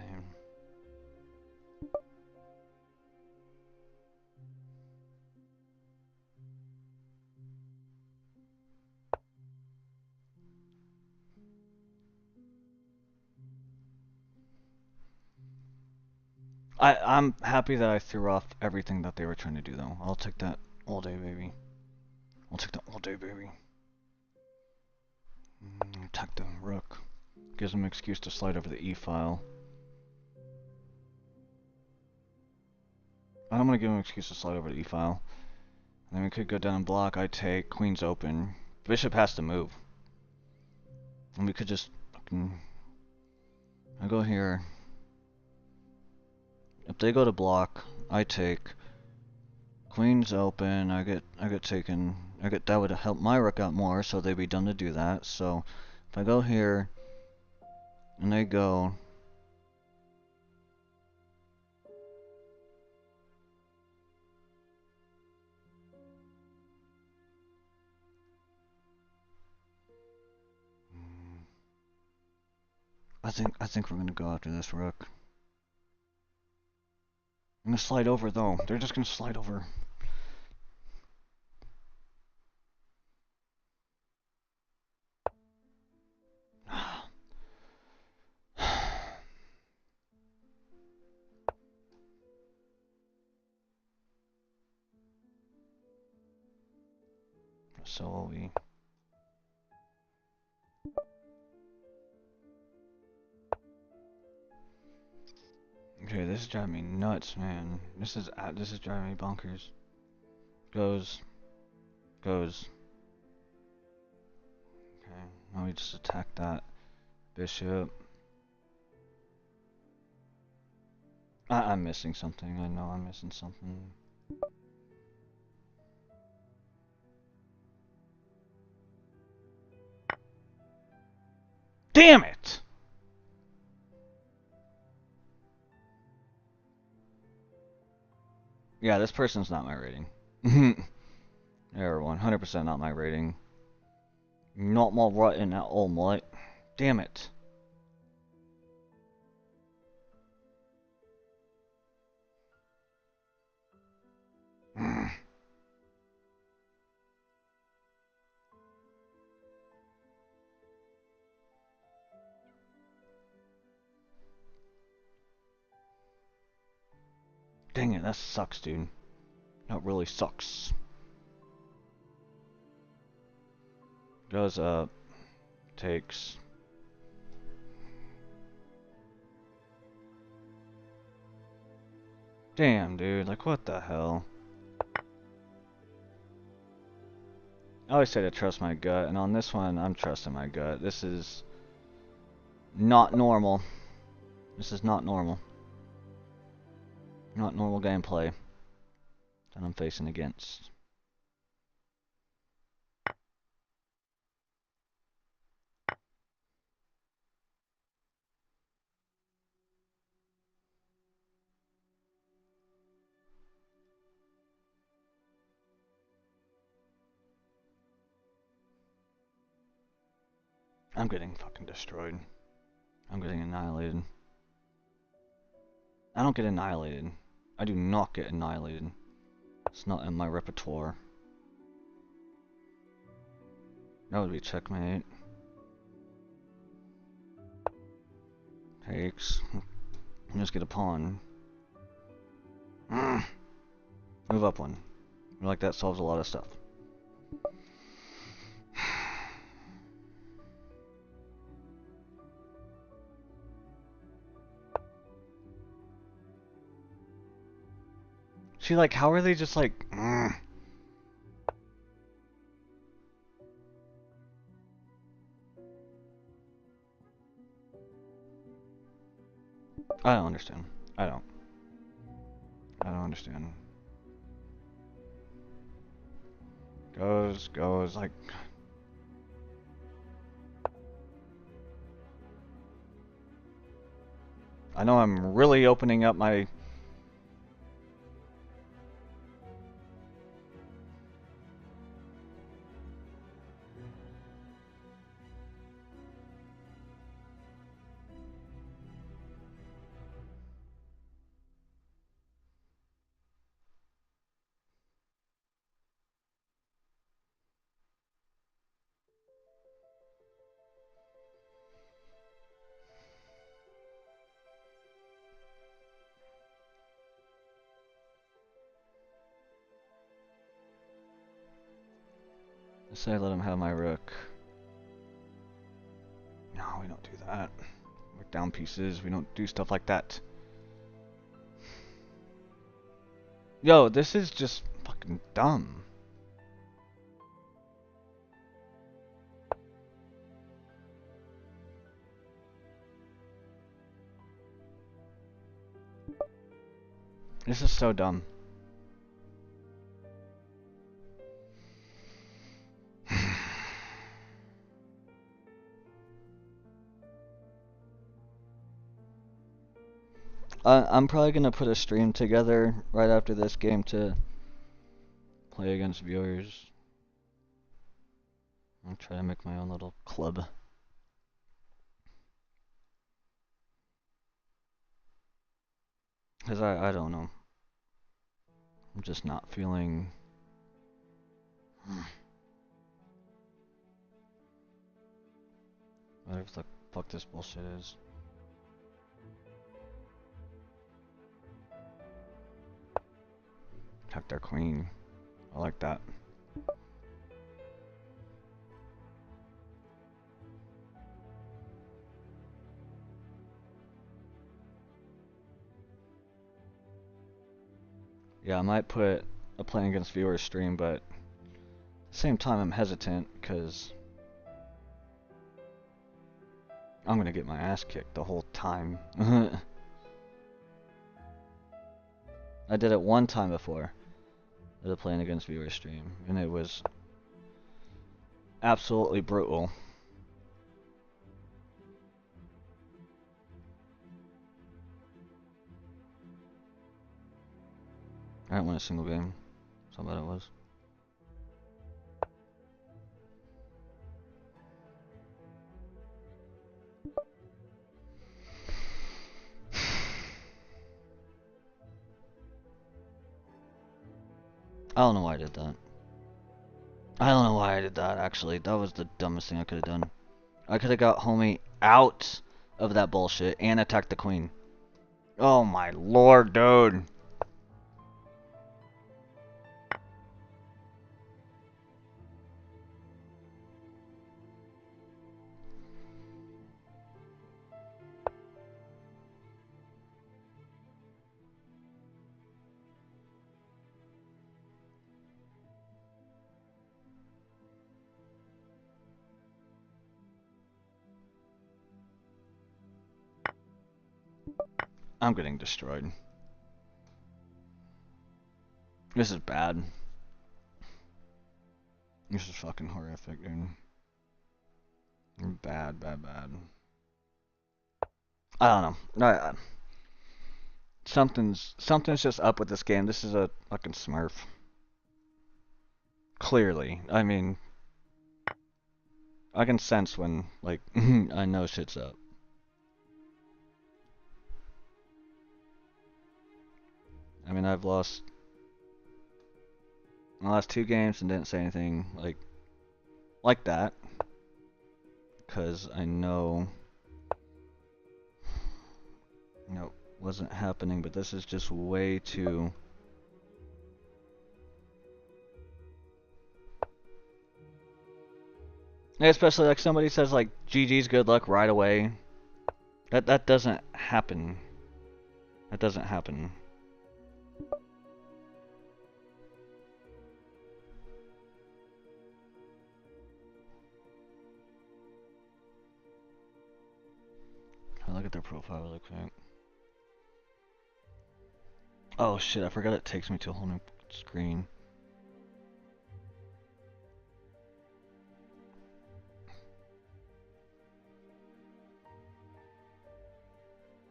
Speaker 1: I'm happy that I threw off everything that they were trying to do, though. I'll take that all day, baby. I'll take that all day, baby. Attack the rook. Gives them an excuse to slide over the e-file. I'm gonna give them an excuse to slide over the e-file. And then we could go down and block. I take. Queen's open. Bishop has to move. And we could just fucking... I go here. If they go to block, I take. Queen's open. I get taken. That would help my rook out more, so they'd be done to do that. So if I go here and they go, I think we're gonna go after this rook. I'm gonna slide over though. They're just gonna slide over. So will we. Okay, this is driving me nuts, man. This is driving me bonkers. Goes. Okay, now we just attack that bishop. I'm missing something. I know I'm missing something. Damn it! Yeah, this person's not my rating. They're 100% not my rating. Not my rating at all, mate. Damn it. Dang it, that sucks, dude. That really sucks. Goes up. Takes. Damn, dude. Like, what the hell? I always say to trust my gut, and on this one, I'm trusting my gut. This is not normal. This is not normal. Not normal gameplay that I'm facing against. I'm getting fucking destroyed. I'm getting annihilated. I don't get annihilated. I do not get annihilated. It's not in my repertoire. That would be checkmate. Takes. Just get a pawn. Move up one. Like that solves a lot of stuff. See, like, how are they just like... I don't understand. I don't understand. Goes, like... I know I'm really opening up my... Let's say I let him have my rook. No, we don't do that. We're down pieces. We don't do stuff like that. Yo, this is just fucking dumb. This is so dumb. I'm probably gonna put a stream together right after this game to play against viewers. I'll try to make my own little club. Cause I don't know. I'm just not feeling... Whatever the fuck this bullshit is. Attack their queen. I like that. Yeah, I might put a playing against viewers stream, but at the same time I'm hesitant because I'm gonna get my ass kicked the whole time. I did it one time before at a playing against viewers stream, and it was absolutely brutal. I didn't win a single game. So bad it was. I don't know why I did that. I don't know why I did that, actually. That was the dumbest thing I could have done. I could have got homie out of that bullshit and attacked the queen. Oh my lord, dude. I'm getting destroyed. This is bad. This is fucking horrific, dude. Bad, bad, bad. I don't know. Something's just up with this game. This is a fucking Smurf. Clearly. I mean, I can sense when, like, I know shit's up. I mean, I've lost my last 2 games and didn't say anything like that, because I know, wasn't happening. But this is just way too. Yeah, especially like somebody says like GG's good luck right away. That doesn't happen. That doesn't happen. I'll look at their profile really quick. Oh shit, I forgot it takes me to a whole new screen.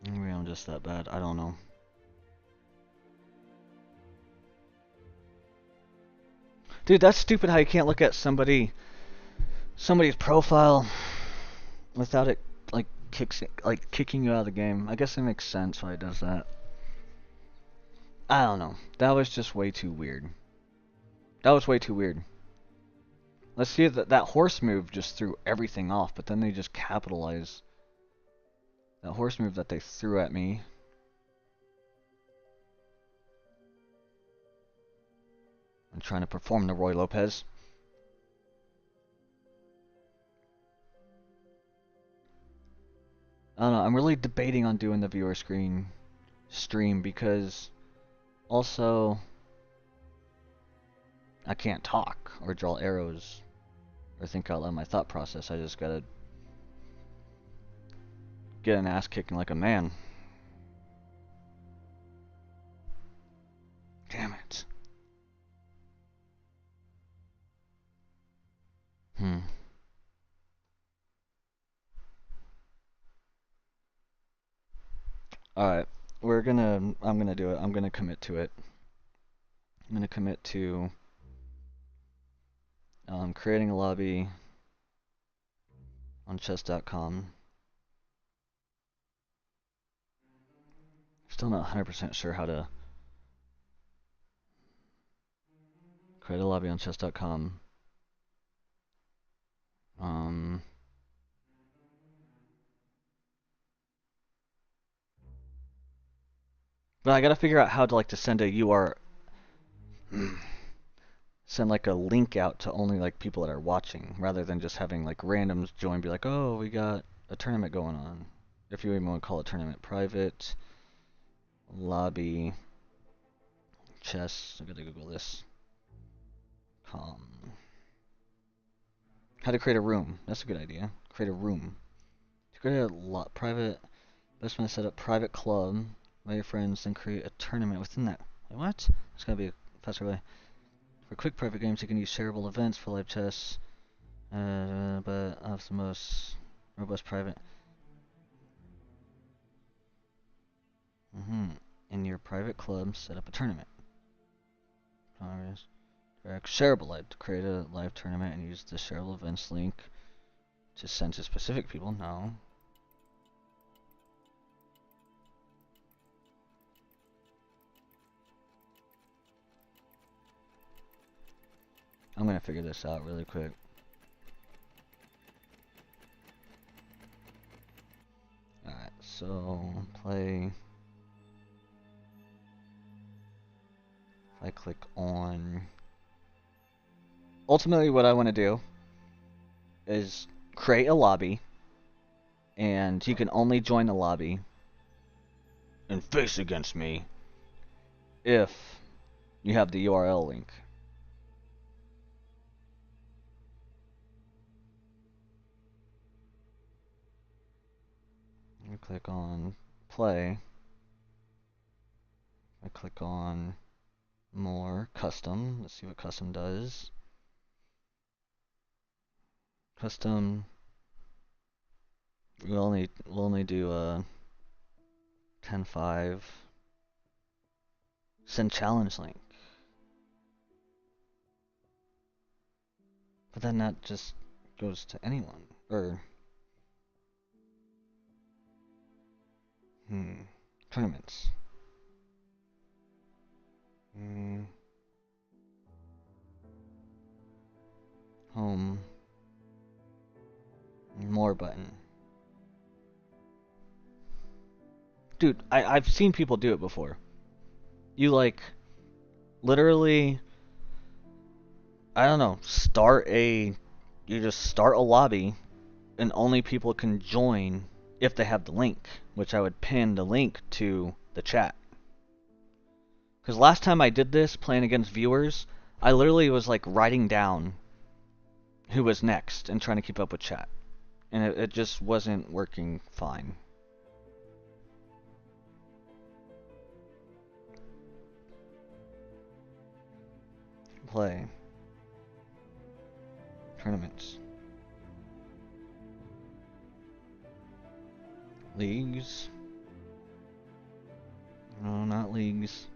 Speaker 1: Maybe I'm just that bad. I don't know. Dude, that's stupid how you can't look at somebody's profile without it kicking you out of the game. I guess it makes sense why it does that. I don't know. That was just way too weird. That was way too weird. Let's see, that horse move just threw everything off, but then they just capitalize. That horse move that they threw at me. I'm trying to perform the Roy Lopez. I don't know, I'm really debating on doing the viewer stream because also I can't talk or draw arrows or think out loud my thought process. I just gotta get an ass kicking like a man. Damn it. Alright, I'm gonna do it. I'm gonna commit to it. I'm gonna commit to creating a lobby on chess.com. Still not 100% sure how to create a lobby on chess.com. But I gotta figure out how to send a URL, send like a link out to only like people that are watching, rather than just having like randoms join, be like, oh, we got a tournament going on. If you even want to call it tournament, private lobby chess. I gotta Google this. How to create a room. That's a good idea. Create a room. To create a private, best one to set up private club. Invite your friends, then create a tournament within that. What? There's gotta be a faster way. For quick private games, you can use shareable events for live chess, but of the most robust private. In your private club, set up a tournament. Shareable live. To create a live tournament and use the shareable events link to send to specific people. No. I'm gonna figure this out really quick. Alright, so play. If I click on. Ultimately, what I want to do is create a lobby, and you can only join the lobby and face against me if you have the URL link. You click on play. I click on more custom. Let's see what custom does. Custom. We'll only do 10.5. Send challenge link. But then that just goes to anyone. Or tournaments. Home. More button. Dude, I've seen people do it before. You like literally, I don't know, you just start a lobby and only people can join if they have the link, which I would pin the link to the chat. Because last time I did this playing against viewers, I literally was like writing down who was next and trying to keep up with chat. And it just wasn't working fine. Play. Tournaments. Leagues. No, not leagues.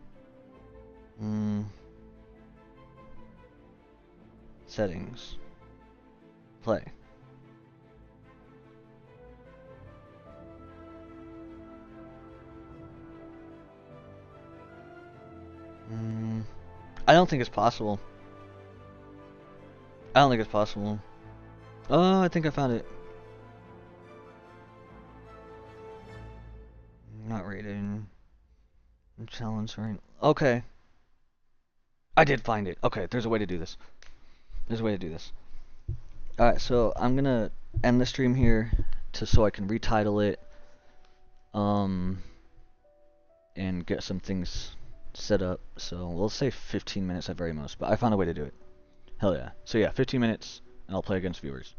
Speaker 1: Settings. Play. I don't think it's possible. I don't think it's possible. Oh, I think I found it. Not rated. Challenge rank. Okay. I did find it. Okay, there's a way to do this. There's a way to do this. Alright, so I'm gonna end the stream here so I can retitle it. And get some things set up. So we'll say 15 minutes at very most, but I found a way to do it. Hell yeah. So yeah, 15 minutes and I'll play against viewers.